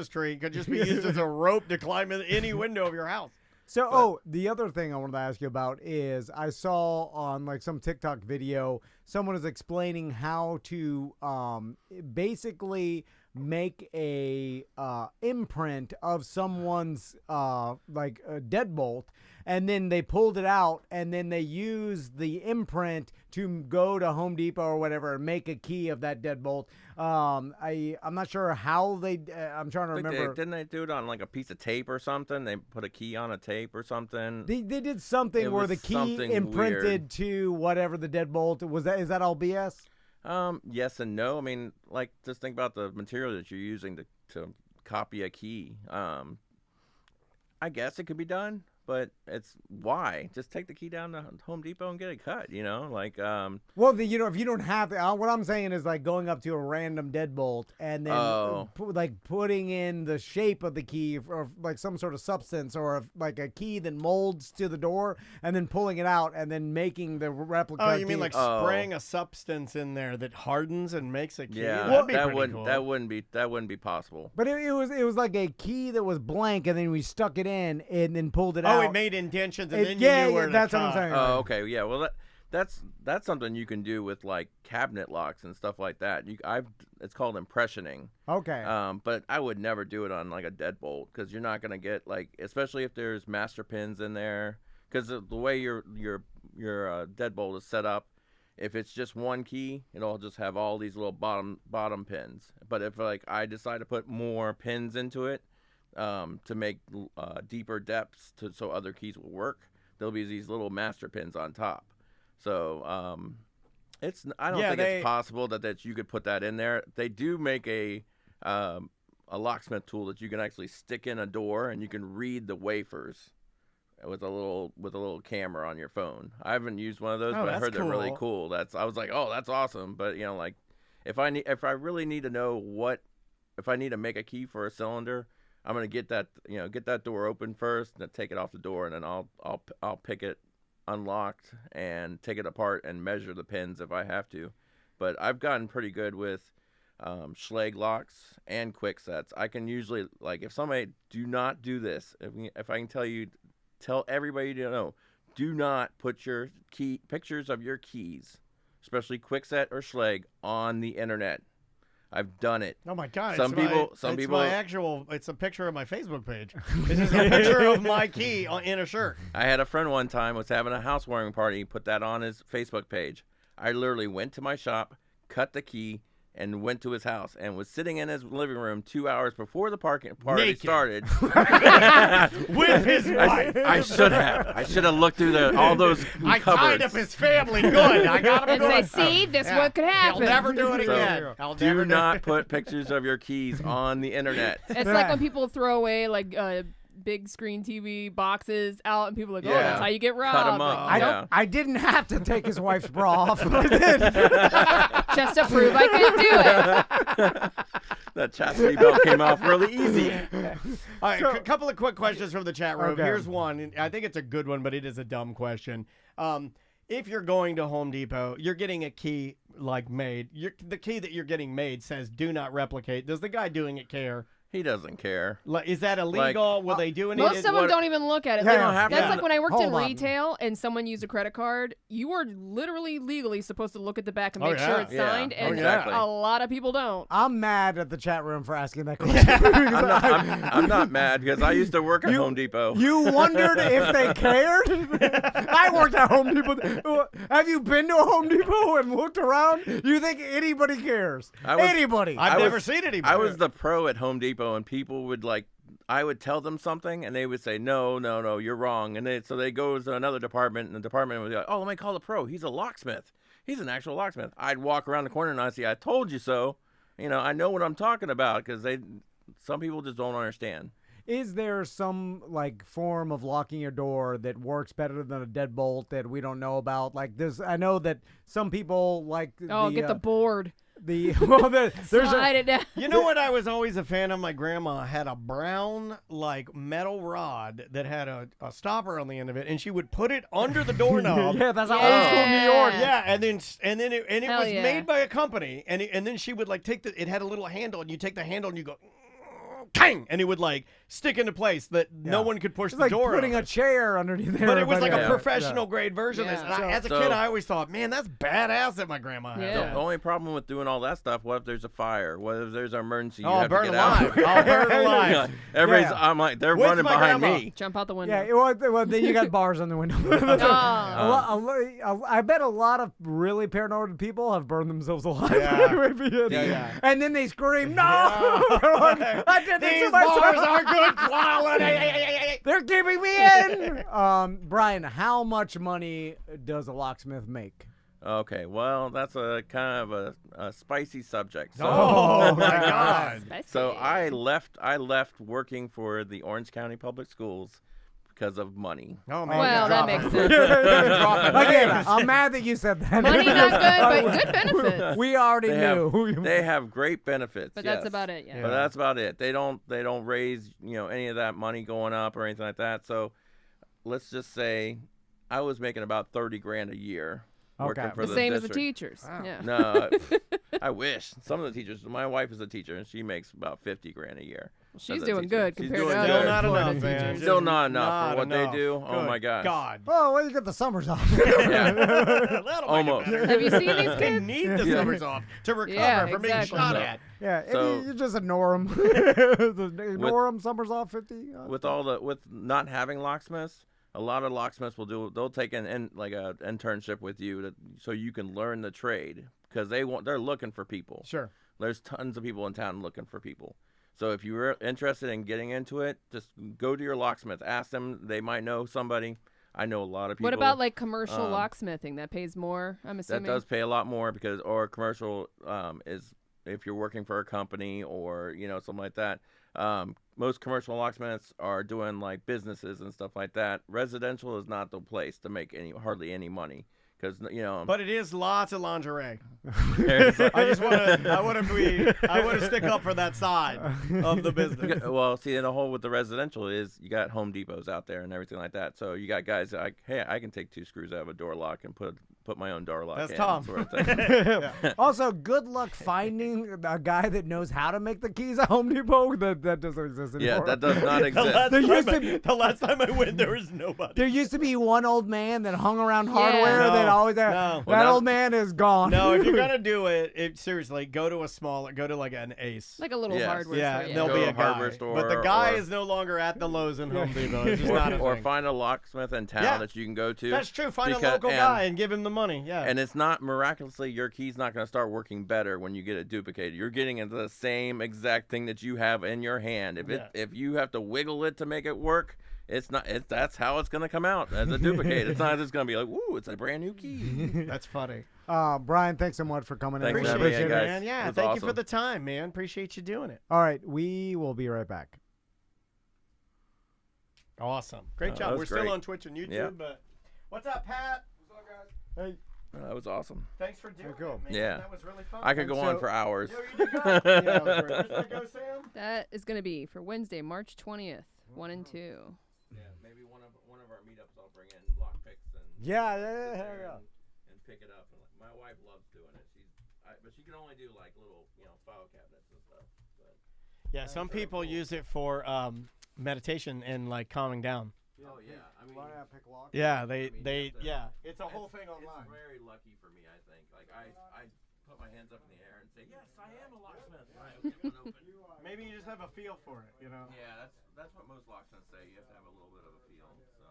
tree could just be used as a rope to climb in any window of your house. So, the other thing I wanted to ask you about is I saw on like some TikTok video, someone is explaining how to basically make a imprint of someone's like a deadbolt, and then they pulled it out, and then they used the imprint to go to Home Depot or whatever and make a key of that deadbolt. I'm not sure how they. I'm trying to remember. Didn't they do it on like a piece of tape or something? They put a key on a tape or something. They did something where the key imprinted weird. To whatever the deadbolt was. Is that all BS? Yes and no. I mean, like, just think about the material that you're using to copy a key. I guess it could be done, but it's why? Just take the key down to Home Depot and get it cut, you know? Like, well, if you don't have to, what I'm saying is like going up to a random deadbolt and then putting in the shape of the key or like some sort of substance or like a key that molds to the door and then pulling it out and then making the replica. Oh, you mean key. like spraying a substance in there that hardens and makes a key? yeah, That'd be that pretty wouldn't cool. that wouldn't be possible. But it was like a key that was blank and then we stuck it in and then pulled it out. Oh, it made indentions and then you knew where to that's what cut. I'm saying. Oh, okay, yeah. Well, that's something you can do with like cabinet locks and stuff like that. It's called impressioning. Okay. But I would never do it on like a deadbolt because you're not gonna get like, especially if there's master pins in there, because the way your deadbolt is set up, if it's just one key, it'll just have all these little bottom pins. But if like I decide to put more pins into it, to make deeper depths so other keys will work, there'll be these little master pins on top. So I don't think it's possible that you could put that in there. They do make a locksmith tool that you can actually stick in a door and you can read the wafers with a little camera on your phone. I haven't used one of those, but I heard they're really cool. I was like, oh, that's awesome. But you know, like if I really need to know if I need to make a key for a cylinder, I'm gonna get that door open first, and then take it off the door, and then I'll pick it unlocked and take it apart and measure the pins if I have to. But I've gotten pretty good with Schlage locks and quick sets. I can usually, like, if somebody, do not do this. If I can tell everybody to know, do not put your pictures of your keys, especially quick set or Schlage, on the internet. I've done it. Oh my God! Some people. It's a picture of my Facebook page. It's just a picture of my key in a shirt. I had a friend one time was having a housewarming party. He put that on his Facebook page. I literally went to my shop, cut the key, and went to his house and was sitting in his living room 2 hours before the party started. With his wife. I should have looked through all those cupboards. I tied up his family good. I got him And good. say, see, this what could happen. He'll never do it again. Do not put pictures of your keys on the internet. It's like when people throw away like big screen TV boxes out, and people are like, oh, that's how you get robbed. Cut them up. I didn't have to take his wife's bra off, but I did. Just to prove I could do it. That chastity belt came off really easy. All right, a couple of quick questions from the chat room. Okay. Here's one. And I think it's a good one, but it is a dumb question. If you're going to Home Depot, you're getting a key like made, the key that you're getting made says "Do not replicate." Does the guy doing it care? He doesn't care. Like, is that illegal? Will they do anything? Most of them don't even look at it. Yeah, Like, don't have that's to. like when I worked in Hold on. retail and someone used a credit card. You are literally legally supposed to look at the back and Oh, make yeah. sure it's Yeah. signed, Oh, and exactly. a lot of people don't. I'm mad at the chat room for asking that question. I'm not mad because I used to work at Home Depot. You wondered if they cared? I worked at Home Depot. Have you been to a Home Depot and looked around? You think anybody cares? Anybody? I've never seen anybody. I was the pro at Home Depot, and people would I would tell them something, and they would say, no, you're wrong. And so they go to another department, and the department would be like, oh, let me call the pro. He's a locksmith. He's an actual locksmith. I'd walk around the corner, and I'd say, I told you so. I know what I'm talking about, because some people just don't understand. Is there some form of locking your door that works better than a deadbolt that we don't know about? Like this, I know that some people Get the board. there's Slide it down. You know what I was always a fan of? My grandma had a brown metal rod that had a stopper on the end of it, and she would put it under the doorknob. yeah, that's how Yeah. old school New York. Yeah, and then it Hell was yeah. made by a company, and then she would take it had a little handle, and you take the handle and you go, kang, and it would stick into place that no one could push It's the like door. putting on. a chair underneath there. But it was like a Yeah. professional grade version of this. And Yeah. as a So- kid, I always thought, man, that's badass that my grandma had. Yeah. The only problem with doing all that stuff, what if there's a fire? What if there's an emergency? You Oh, have burn to get alive. out. I'll burn alive. Everybody's, Yeah. I'm like, they're With running my behind grandma. me. Jump out the window. Yeah, well, then you got bars on the window. I bet a lot of really paranoid people have burned themselves alive. Yeah. Yeah. And then they scream, "No!" I did this These to myself. bars are good quality. They're keeping me in. Brian, how much money does a locksmith make? Okay, well, that's a kind of a spicy subject. So, Oh my God. Spicy. so I left working for the Orange County Public Schools because of money. Oh man. Well, that makes sense. Again, I'm mad that you said that. Money not good, but good benefits. We already They have, knew. they have great benefits. But yes. that's about it. Yeah. But that's about it. They don't raise any of that money going up or anything like that. So let's just say I was making about $30,000 a year working Okay. for The the same as the district. teachers. Wow. Yeah. No, I wish. Some of the teachers. My wife is a teacher, and she makes about $50,000 a year. She's as a doing teacher. good She's compared doing to good. other Still not Florida enough, man. teachers. Still not enough Not for what enough. they do. Oh Good my gosh. God. Oh, well, you get the summers off. Yeah. That'll make it Almost. better. Have you seen these They kids? need the summers off to recover Yeah, from being exactly. shot at. Yeah, So- you just ignore them. Ignore them. Summers off 50. With not having locksmiths, a lot of locksmiths they'll take an internship with you so you can learn the trade because they're looking for people. Sure. There's tons of people in town looking for people. So if you're interested in getting into it, just go to your locksmith. Ask them. They might know somebody. I know a lot of people. What about commercial locksmithing? That pays more, I'm assuming. That does pay a lot more or commercial is if you're working for a company or something like that. Most commercial locksmiths are doing businesses and stuff like that. Residential is not the place to make hardly any money because But it is lots of lingerie. there's, I want to stick up for that side of the business. well, see, the whole with the residential is you got Home Depots out there and everything like that. So you got guys like, hey, I can take 2 screws out of a door lock and put my own door lock That's in. Tom. Sort of thing. Also, good luck finding a guy that knows how to make the keys at Home Depot. That doesn't exist anymore. Yeah, that does not exist. The last time I went, there was nobody. There used to be one old man that hung around hardware No, that always had. no. That Well, now- old man is gone. No, if you're gonna do it, seriously, go to an Ace. Like a little Yes. hardware Yeah, store. there'll Go be to a a hardware guy. store But the guy or- is no longer at the Lowe's and Home Depot. It's just not a or thing. find a locksmith in town Yeah. that you can go to. That's true. Find a because- local guy and give him the money. Yeah. And it's not miraculously your key's not going to start working better when you get it duplicated. You're getting into the same exact thing that you have in your hand. If you have to wiggle it to make it work, that's how it's going to come out as a duplicate. It's not just going to be like, "Ooh, it's a brand new key." That's funny. Brian, thanks so much for coming in. Thanks for Appreciate having me, it, guys. man. It Yeah, was thank you for awesome. the time, man. Appreciate you doing it. All right, we will be right back. Awesome. Great Oh, job. that We're was still great. on Twitch and YouTube, Yeah. but what's up, Pat? What's up, guys? Hey, That was awesome. thanks for doing cool. it, man. Yeah. That was really fun. I could go on so- for hours. Yo, you did good. Yeah, that was great. Where's that go, Sam? That is going to be for Wednesday, March 20th, 1 and 2. Yeah, maybe one of our meetups I'll bring in lock picks and Yeah. and pick it up. And my wife loves doing it. She's but she can only do like little, file cabinets and stuff. But Yeah, some people use it for meditation and like calming down. oh yeah, I mean, pick locks? Yeah, it's a It's- whole thing online. It's very lucky for me, I think. Like I put my hands up in the air and say, yes, I am a locksmith. Right, I'll get one open. Maybe you just have a feel for it, Yeah, that's what most locksmiths say. You have to have a little bit of a feel. So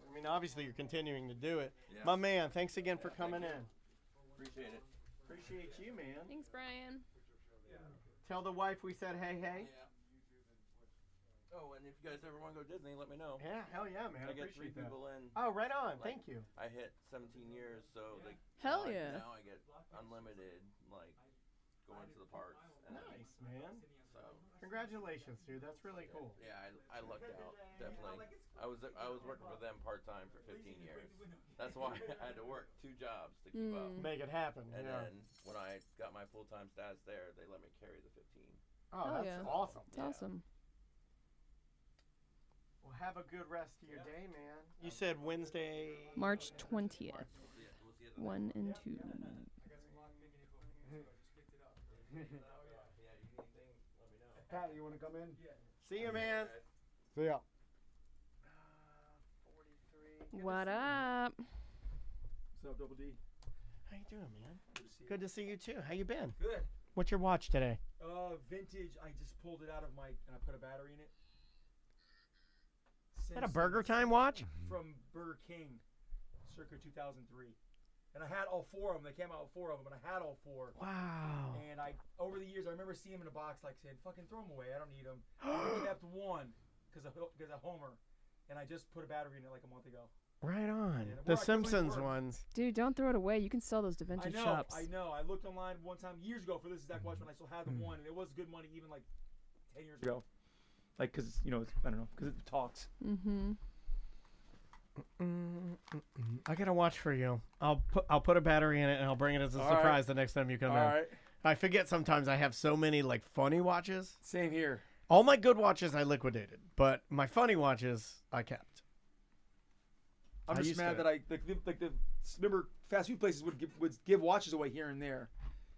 I mean, obviously you're continuing to do it. Yeah. My man, thanks again for coming in. appreciate it. Appreciate you, man. Thanks, Brian. Tell the wife we said hey. Oh, and if you guys ever want to go to Disney, let me know. Yeah, hell yeah, man. I get 3 appreciate that. people in. Oh, right on. Like, Thank you. I hit 17 years, so Hell yeah. Now I get unlimited, like going to the parks. And Nice, man. So Congratulations, dude. That's really cool. yeah, I lucked out definitely. I was working for them part time for 15 years. That's why I had to work 2 jobs to keep up. Make it happen. And yeah. then when I got my full time status there, they let me carry the 15. Oh, Hell that's yeah. awesome. It's awesome. Well, have a good rest of your day, man. You said Wednesday. March 20th. We'll see you at the 1 and 2. Yeah, you need anything, let me know. Pat, you want to come in? See you, man. See ya. 43. What up? What's up, Double D? How you doing, man? Good to see you. Good to see you too. How you been? Good. What's your watch today? Vintage. I just pulled it out of and I put a battery in it. Is that a Burger Time watch? From Burger King, circa 2003. And I had all 4 of them. They came out with 4 of them, and I had all 4. Wow. And over the years, I remember seeing them in a box, like saying, "Fucking throw them away. I don't need them." I kept 1 because of Homer, and I just put a battery in it like a month ago. Right on. Yeah, The worked. It Simpsons worked. ones. Dude, don't throw it away. You can sell those to vintage shops. I know. I looked online one time years ago for this exact watch when I still had the one, and it was good money even like 10 years ago. Like, cause it's, I don't know, cause it talks. Mm-hmm. I got a watch for you. I'll put a battery in it and I'll bring it as a All surprise right. the next time you come All in. right. I forget sometimes I have so many like funny watches. Same here. All my good watches I liquidated, but my funny watches I kept. I'm I just used mad to- that remember fast food places would give watches away here and there.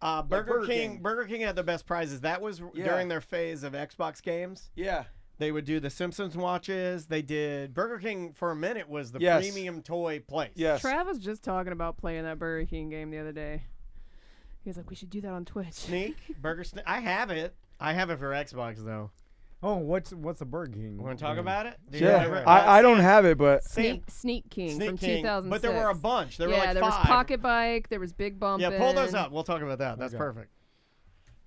Burger Burger King. King. Burger King had the best prizes. That was Yeah. during their phase of Xbox games. Yeah. They would do the Simpsons watches. They did Burger King for a minute was the Yes. premium toy place. Yes. Trav was just talking about playing that Burger King game the other day. He was like, we should do that on Twitch. Sneak Burger Sneak. I have it. I have it for Xbox though. Oh, what's the Burger King? Want to talk about it? Do you Yeah. remember? I don't have it, but Sneak King Sneak from King. 2006. But there were a bunch. There were yeah, like there 5. was Pocket Bike. There was Big Bumpin'. Yeah, pull those up. We'll talk about that. That's Okay. perfect.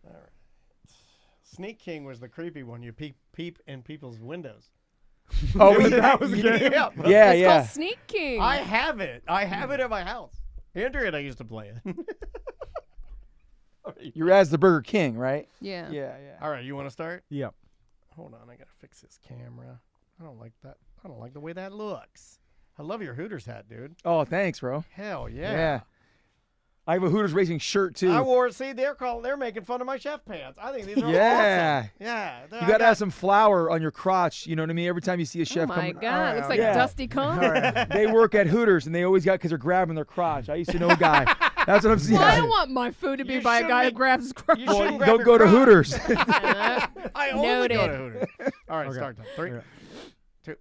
All right. Sneak King was the creepy one. You peep in people's windows. oh, That was a game. Yeah. yeah, It's yeah. called Sneak King. I have it. I have it at my house. Andrea and I used to play it. You're as the Burger King, right? yeah. Yeah. All right, you want to start? Yep. Hold on, I gotta fix this camera. I don't like that. I don't like the way that looks. I love your Hooters hat, dude. Oh, thanks, bro. Hell yeah. Yeah. I have a Hooters Racing shirt too. I wore. See, they're making fun of my chef pants. I think these are Yeah. awesome. Yeah. You gotta have some flour on your crotch. You know what I mean? Every time you see a Oh chef my come, God. Looks like yeah. Dusty Kong. they work at Hooters and they always got because they're grabbing their crotch. I used to know a guy. That's what I'm saying. Well, I don't want my food to be You by a shouldn't guy who be- grabs his crotch. you Well, shouldn't grab don't your go to crotch. Hooters. I only go Noted. to Hooters. All right, Okay. start time. 3, Yeah. 2.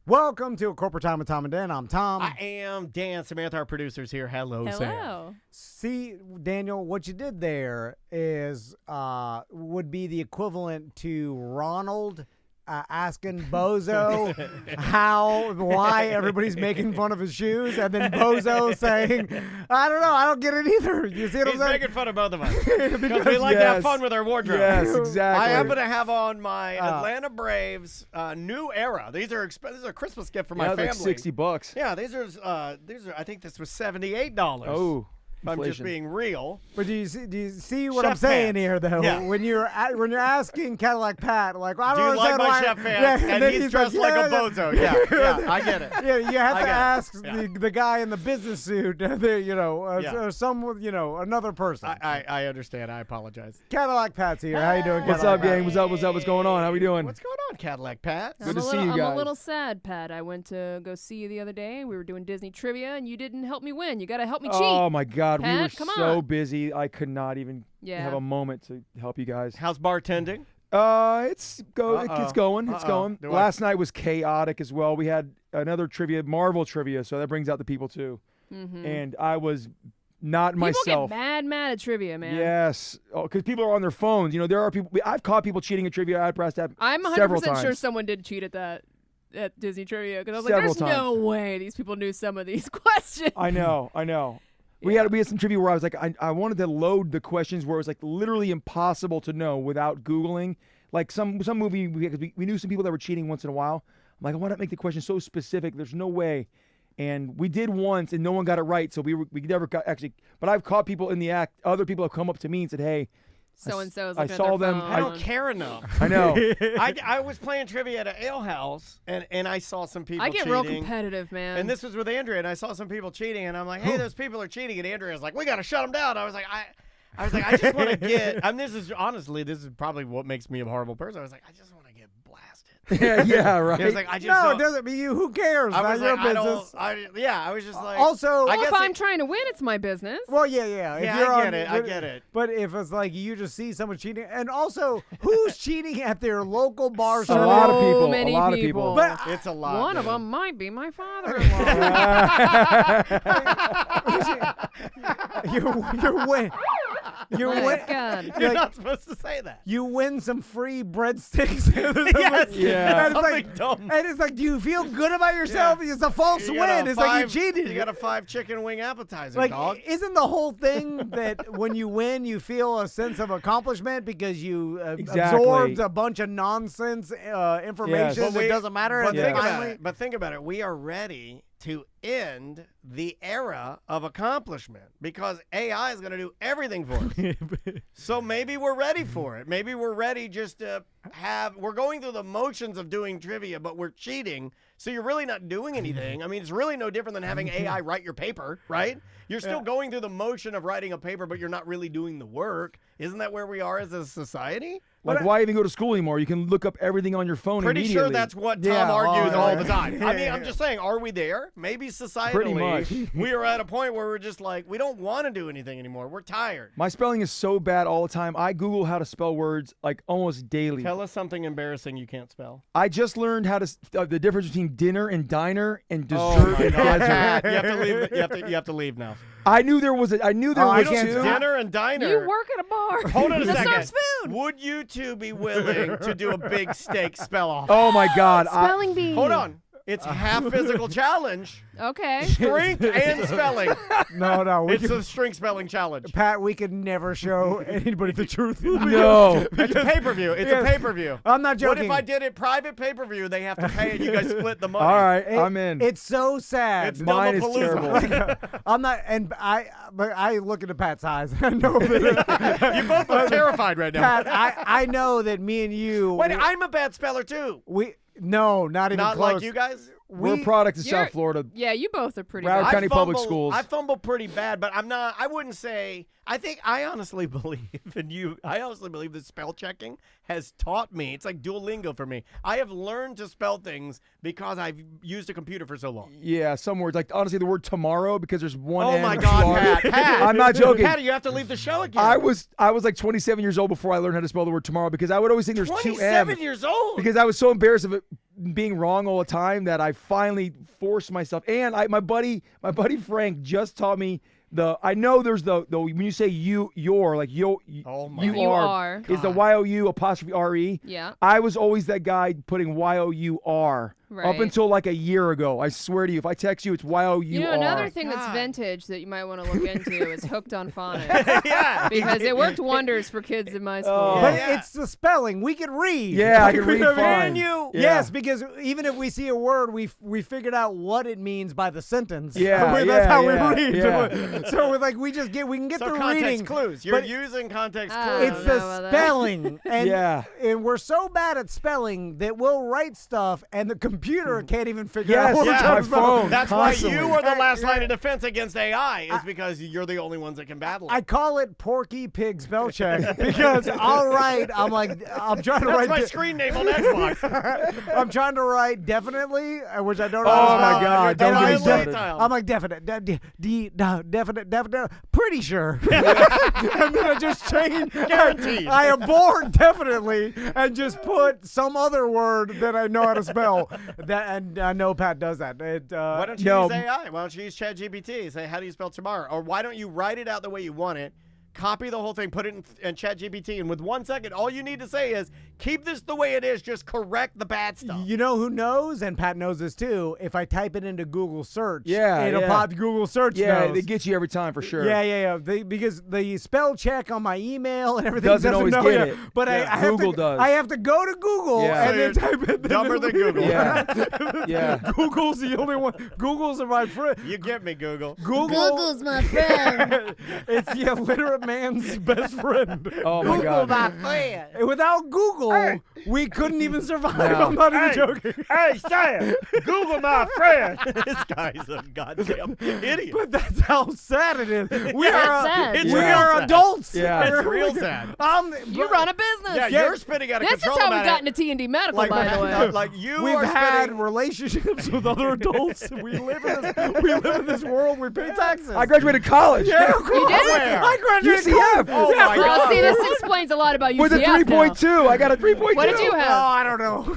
Welcome to a corporate time with Tom and Dan. I'm Tom. I am Dan. Samantha, our producers here. Hello, Sam. Hello. See, Daniel, what you did there is would be the equivalent to Ronald asking Bozo why everybody's making fun of his shoes, and then Bozo saying, "I don't know, I don't get it either." You see what He's I'm saying? making fun of both of us because we like to have yes. fun with our wardrobe. Yes, exactly. I happen to have on my Atlanta Braves new era. These are a Christmas gift for my Yeah, family. like $60. Yeah, these are. I think this was $78. Oh, if I'm just inflation. being real. But do you see what Chef I'm saying pants. here, though? Yeah. When you're asking Cadillac Pat, like, I Do don't you like understand my why, chef pants? Yeah, And then he's dressed like a bozo. Yeah, yeah, I get it. Yeah, you have I to get it. ask Yeah. the guy in the business suit, Yeah. another person. I understand. I apologize. Cadillac Pat's here. How you doing, What's Cadillac up, gang? Pat? What's up? What's up? What's going on? How we doing? What's going on, Cadillac Pat? Good to see you I'm guys. a little sad, Pat. I went to go see you the other day. We were doing Disney trivia, and you didn't help me win. You got to help me cheat. Oh my God! God, we were Pat, come so on. busy. I could not even Yeah. have a moment to help you guys. How's bartending? It's going. It's going. Do I- Last night was chaotic as well. We had another Marvel trivia, so that brings out the people too. And I was not People myself. get mad at trivia, man. Yes, because people are on their phones. There are people. I've caught people cheating at trivia. I've pressed that I'm several 100% times. sure someone did cheat at that at Disney trivia because I was Several like, there's no times. way these people knew some of these questions. I know. We had some trivia where I was like, I wanted to load the questions where it was like literally impossible to know without Googling. Like some movie, we knew some people that were cheating once in a while. I'm like, I want to make the question so specific. There's no way. And we did once, and no one got it right, so we never got actually. But I've caught people in the act. Other people have come up to me and said, "Hey, So and so. I saw them. I don't care enough. I know." I was playing trivia at an ale house, and I saw some people I get cheating. real competitive, man. And this was with Andrea, and I saw some people cheating, and I'm like, hey, those people are cheating. And Andrea was like, we got to shut them down. I was like, I just want to get. This is probably what makes me a horrible person. I was like, I just want to get blasted. yeah, right. It was like, I just No, don't- it doesn't mean you. Who cares? I Not was your like, business. I was just like. Also, I Well, guess if I'm trying to win, it's my business. well, yeah. If Yeah, you're I on- get it. I get it. But if it's like you just see someone cheating, and also who's cheating at their local bar? So a lot of shop? people. many a lot people. of people. But It's a lot. One of dude. them might be my father-in-law. you win. You Oh my win. God. You're like- not supposed to say that. You win some free breadsticks. Yes. Yeah. And it's Something like, dumb. and it's like, do you feel good about yourself? Yeah. It's a false You got a win. It's like you 5 cheated. You got a 5 chicken wing appetizer, like, dog. isn't the whole thing that when you win, you feel a sense of accomplishment because you Exactly. absorbed a bunch of nonsense information Yes. that doesn't matter? But and think then about finally, it. But think about it. We are ready to end the era of accomplishment because AI is going to do everything for us. So maybe we're ready for it. Maybe we're ready just to we're going through the motions of doing trivia, but we're cheating. So you're really not doing anything. I mean, it's really no different than having AI write your paper, right? You're still going through the motion of writing a paper, but you're not really doing the work. Isn't that where we are as a society? Like, why even go to school anymore? You can look up everything on your phone Pretty immediately. sure that's what Tom Yeah, argues oh, all yeah. the time. I mean, Yeah, I'm yeah. just saying, are we there? Maybe societally, Pretty much. we are at a point where we're just like, we don't want to do anything anymore. We're tired. My spelling is so bad all the time. I Google how to spell words like almost daily. Tell us something embarrassing you can't spell. I just learned how to the difference between dinner and diner and dessert Oh my and God. desert. You have to leave. You have to leave now. I knew there was. I knew there I was can't two. spell. Dinner and diner. You work at a bar. Hold on a that second. serves food. Would you two be willing to do a big steak spell off? Oh my God! Spelling bee. Hold on. It's half physical challenge, Okay. strength and spelling. no, It's a strength spelling challenge. Pat, we could never show anybody the truth. No. It's a pay-per-view. It's a pay-per-view. I'm not What joking. if I did it private pay-per-view? They have to pay it. You guys split the money. All right, It- I'm in. It's so sad. It's Mine is Double-palooza. terrible. I'm not, but I look into Pat's eyes. I know that. You both look terrified right now. Pat, I know that me and you. Wait, I'm a bad speller too. No, not even Not close. like you guys. We're a product of You're- South Florida. Yeah, you both are pretty Broward bad. County Public Schools. I fumble pretty bad, but I'm not. I wouldn't say. I honestly believe in you. I honestly believe that spell checking has taught me. It's like Duolingo for me. I have learned to spell things because I've used a computer for so long. Yeah, some words like honestly the word tomorrow because there's one. Oh N my or God, two R's. Pat! I'm not joking. Patty, you have to leave the show again. I was like 27 years old before I learned how to spell the word tomorrow because I would always think there's two 27 M's. years old. Because I was so embarrassed of it being wrong all the time that I finally forced myself. And my buddy Frank just taught me I know there's the when you say your like Oh my you You are are. is the God. YOU apostrophe RE. Yeah. I was always that guy putting YOUR up Right. until like a year ago. I swear to you, if I text you, it's YOUR. You know, another thing that's God. vintage that you might want to look into is Hooked on Phonics. Yeah. Because it worked wonders for kids in my school. Oh. But Yeah. it's the spelling. We can read. Yeah, I can read Can fine. you? Yeah. Yes, because even if we see a word, we figured out what it means by the sentence. Yeah, That's yeah, how yeah, we read. yeah. So we're like we can get So the context reading. clues. You're but using context Ah. clues. It's don't know the about that. spelling, and Yeah. and we're so bad at spelling that we'll write stuff, and the computer can't even figure out Yes, what we're yeah, trying my to spell. phone. That's Constantly. why you are the last I- line of defense against AI, is because you're the only ones that can battle it. I call it Porky Pig spell check because I'll write. I'm trying to That's write. my screen name on Xbox. I'm trying to write definitely, which I don't know. Oh how to my spell. God, And don't get I me write- started. I'm like definite, definite, pretty sure. And then I just change. Guaranteed. I abort definitely and just put some other word that I know how to spell. And I know Pat does that. Why don't you No. use AI? Why don't you use ChatGPT? Say, how do you spell tomorrow? Or why don't you write it out the way you want it, copy the whole thing, put it in ChatGPT, and with 1 second, all you need to say is, keep this the way it is, just correct the bad stuff. You know who knows, and Pat knows this too. If I type it into Google search, Yeah, it'll yeah. pop Google search. Yeah, knows. it gets you every time for sure. Yeah. Because the spell check on my email and everything Doesn't always know get it. it. But Yeah, I have Google to, does. I have to go to Google Yeah. and then So type it. dumber than Google. Yeah. Yeah. Google's the only one. Google's my friend. You get me, Google. Google. my friend. It's the illiterate man's best friend. Oh my God. And without Google, we couldn't even survive. No. I'm not even joking. Hey, Sam, Google my friend. This guy's a goddamn idiot. But that's how sad it is. We Yeah, are it's sad. It's we real are sad. adults. Yeah. It's real sad. You run a business. Yeah, you're spinning out of This is control how about we got it. into T&D Medical, Like, by the way. like you We've are had spinning. relationships with other adults. We live in this world. We pay taxes. I graduated college. Yeah, You did? I graduated UCF. Oh my Well, God. see, this explains a lot about you. With a 3.2. I got a 3.2. What did you Oh, have? I don't know.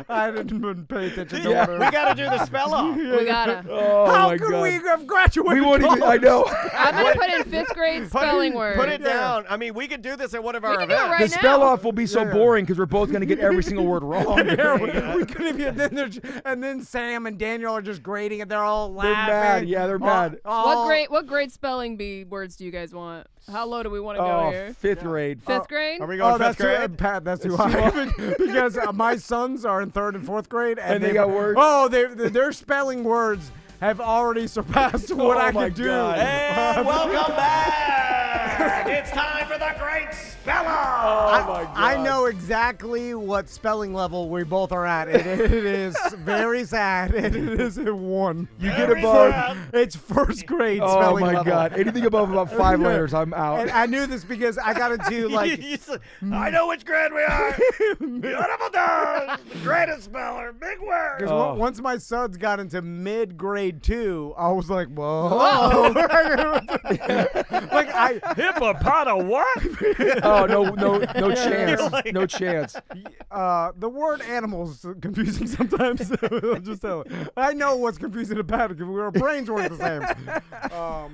I didn't pay attention to Yeah. what We got to do the spell off. We gotta. Oh How my could God. we have graduated? We won't even. I know. I'm gonna put in 5th grade spelling words. Put it down. I mean, we could do this at one of our can do it events. right The spell now. off will be so Yeah. boring because we're both going to get every single word wrong. Yeah, we couldn't even. And then Sam and Daniel are just grading it. They're all They're laughing. mad. Yeah, they're mad. What grade spelling bee words do you guys want? How low do we want to go Oh, here? 5th grade. 5th grade? Are we going that's fifth grade? too, Pat. That's too high because my sons are in 3rd and 4th grade, And they got words? Oh, their spelling words have already surpassed what I my could do. God. And welcome back. It's time for the great spell off. Oh my God. I know exactly what spelling level we both are at. It is very sad. It is a 1. You get above. It's 1st grade Oh spelling my level. God. Anything above about 5 letters, I'm out. And I knew this because I got into like You said, I know which grade we are. Beautiful dog. The greatest speller. Big word. because Oh. once my sons got into mid-grade 2, I was like, whoa. Like I Hippopotamus what? Oh no chance. Like- No chance. the word animals is confusing sometimes. I'll just tell you. I know what's confusing about it because our brains work the same.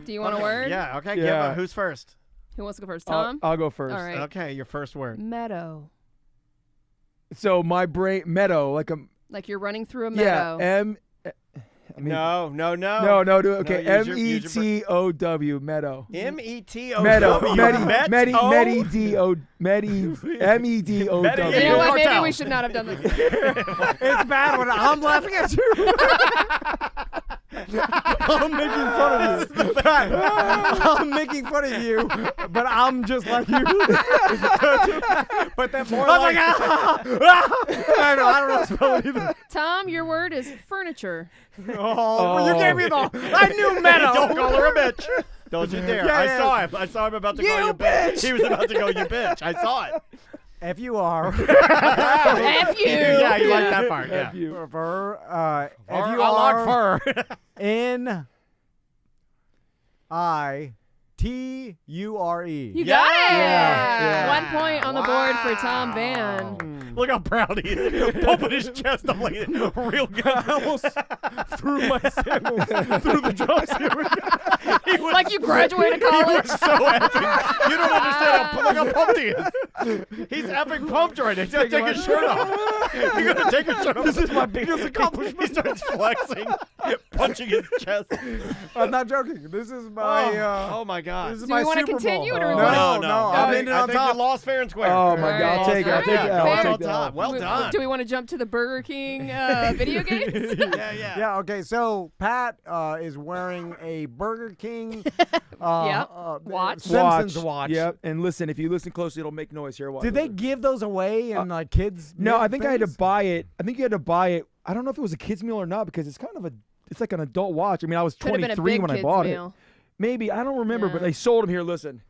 Do you want a word? Yeah, okay. Yeah. Who's first? Who wants to go first? I'll, Tom? I'll go first. All right. Okay, your first word. Meadow. So my brain meadow like a Like you're running through a yeah meadow. I mean, No. No, do it. Okay, No, use your METOW, meadow. METO. Meadow, Medo. MEDO, MEDOW. You know Yeah. what? Maybe Cartel. we should not have done this. It's bad when I'm laughing at you. I'm making fun of you. I'm making fun of you, but I'm just like you. But that more I'm like. like, I don't know how to spell it either. Tom, your word is furniture. Oh, you gave me the. I knew meadow. Don't call her a bitch. Don't you dare. Yeah, I yeah. saw him. I saw him about to call you a bitch. He was about to go, you bitch. I saw it. F you are. F you. Yeah, you like that part. Yeah. F you. Fur. F I you like are. fur. N. I. T. U. R. E. You got it. Yeah. 1 point on the board for Tom Van. Look how proud he is. Pumping his chest. I'm like, real good. I almost threw my sandals through the drums. He was Like you graduated college. so effing. You don't understand look how pumped he is. He's effing pumped right now. He's gonna take his shirt off. You're gonna take his shirt off. This is my biggest accomplishment. He starts flexing, punching his chest. I'm not joking. This is my. Oh my God. This is Do my we wanna Super continue Bowl. or do we No, wanna- no. I'm I ending think on top. you lost fair and square. Oh my God, I'll take it. I'll take it. I'll take job. Well done. Do we want to jump to the Burger King video games? Yeah. Yeah, okay, so Pat is wearing a Burger King Watch. Simpsons watch. Yep. And listen, if you listen closely, it'll make noise here. Watch. Did they give those away in like kids? No, meal I think I had to things? buy it. I think you had to buy it. I don't know if it was a kid's meal or not because it's kind of it's like an adult watch. I mean, I was Could have been a 23 big when I kid's bought meal. it. Maybe. I don't remember, but Yeah. they sold them here. Listen.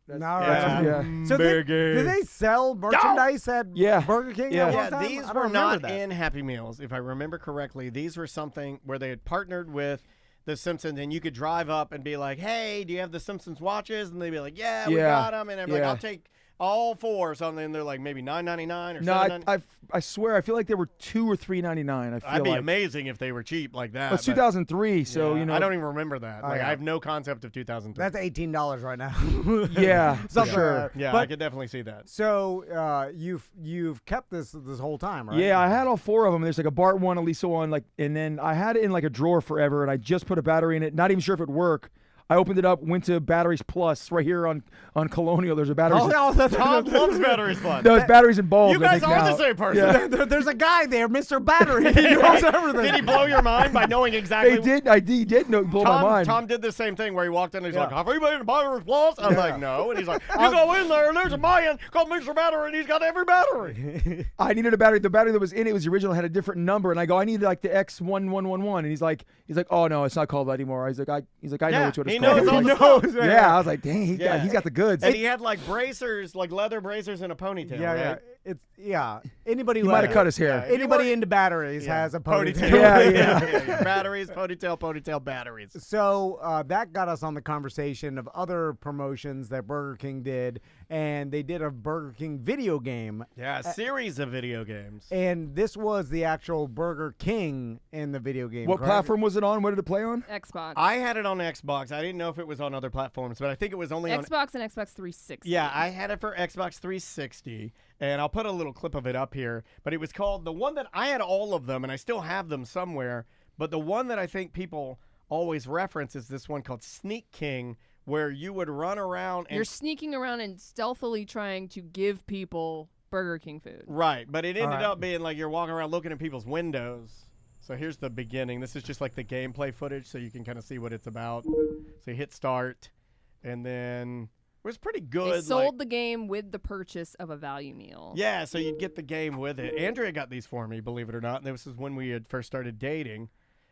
All Yeah. right. Yeah. So did they sell merchandise at Yeah. Burger King Yeah. at one Yeah, time? these I don't were remember not that. in Happy Meals, if I remember correctly. These were something where they had partnered with The Simpsons, and you could drive up and be like, "Hey, do you have The Simpsons watches?" And they'd be like, "Yeah, we Yeah. got them." And I'm like, Yeah. "I'll take all 4 or something." And they're like, maybe $9.99 or No, $7.99. I swear, I feel like they were $2 or $3.99. I feel That'd be like. amazing if they were cheap like that. Well, it's but- 2003, so yeah, you know. I don't even remember that. Like, yeah. I have no concept of 2003. That's $18 right now. Yeah, for Something sure. like that. yeah, I But could definitely see that. so you've kept this whole time, right? Yeah, I had all 4 of them. There's like a Bart one, a Lisa one, and then I had it in like a drawer forever, and I just put a battery in it. Not even sure if it'd work. I opened it up, went to Batteries Plus right here on Colonial. There's a batteries. Oh, no, that's Tom loves batteries fun. There's batteries involved. You guys I think, are now. the same person. Yeah. There's a guy there, Mr. Battery. He knows everything. Did he blow your mind by knowing exactly? He did blow my mind. Tom did the same thing where he walked in and he's like, "Have you made a Batteries Plus?" I'm like, "No," and he's like, "You go in there and there's a man called Mr. Battery and he's got every battery." I needed a battery. The battery that was in it was the original, had a different number, and I go, I need like the X1111, and he's like, oh no, it's not called that anymore. He's like, I know Yeah, which one it's he called. knows all the knows. stuff. Yeah, I was like, dang, he's Yeah. got the goods. And he had like bracers, like leather bracers and a ponytail. Yeah, right? yeah. Anybody He who might have cut his hair. Yeah. Anybody into batteries has a ponytail. Yeah. Batteries, ponytail, batteries. So that got us on the conversation of other promotions that Burger King did, and they did a Burger King video game, Yeah, a series of video games. and this was the actual Burger King in the video game. What correct? platform was it on? What did it play on? Xbox. I had it on Xbox. I didn't know if it was on other platforms, but I think it was only on. Xbox and Xbox 360. Yeah, I had it for Xbox 360, and I'll put a little clip of it up here. But it was called the one that I had all of them, and I still have them somewhere. But the one that I think people always reference is this one called Sneak King, where you would run around and You're sneaking around and stealthily trying to give people Burger King food. right, but it ended right. up being like you're walking around looking at people's windows. So here's the beginning. This is just like the gameplay footage, so you can kind of see what it's about. So you hit start, and then it was pretty good. They sold like- the game with the purchase of a value meal. Yeah, so you'd get the game with it. Andrea got these for me, believe it or not. And this is when we had first started dating.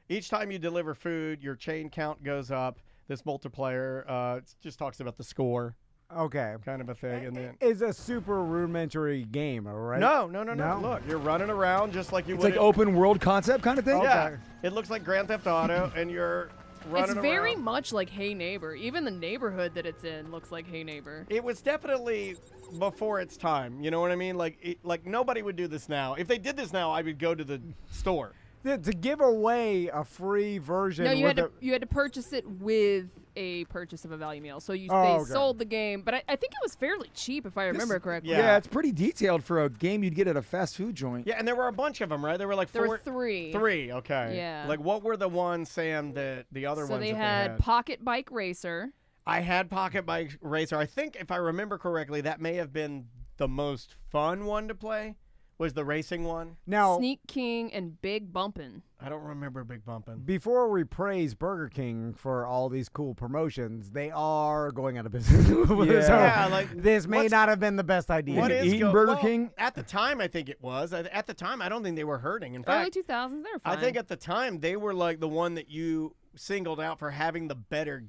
Each time you deliver food, your chain count goes up. This multiplayer it just talks about the score, Okay. kind of a thing. And then It's a super rudimentary game, all right? no. No? Look, you're running around just like you It's would. like open world concept kind of thing. Yeah, Okay. it looks like Grand Theft Auto, and you're running It's very around. much like Hey Neighbor. Even the neighborhood that it's in looks like Hey Neighbor. It was definitely before its time. You know what I mean? Like nobody would do this now. If they did this now, I would go to the store. To give away a free version. No, you with had to purchase it with a purchase of a value meal. So Oh, they okay. sold the game, but I think it was fairly cheap if I remember correctly. yeah. Yeah, it's pretty detailed for a game you'd get at a fast food joint. Yeah, and there were a bunch of them, right? There were like There four. were three. Three, okay. Yeah. Like, what were the ones, Sam, that the other So ones they that had Pocket Bike Racer. I had Pocket Bike Racer. I think, if I remember correctly, that may have been the most fun one to play, was the racing one. Now, Sneak King and Big Bumpin'. I don't remember Big Bumpin'. before we praise Burger King for all these cool promotions, they are going out of business. Yeah, like, this may what's- not have been the best idea. What is eating Burger King? At the time, I think it was. At the time, I don't think they were hurting. In Early fact, 2000s, they were fine. I think at the time, they were like the one that you singled out for having the better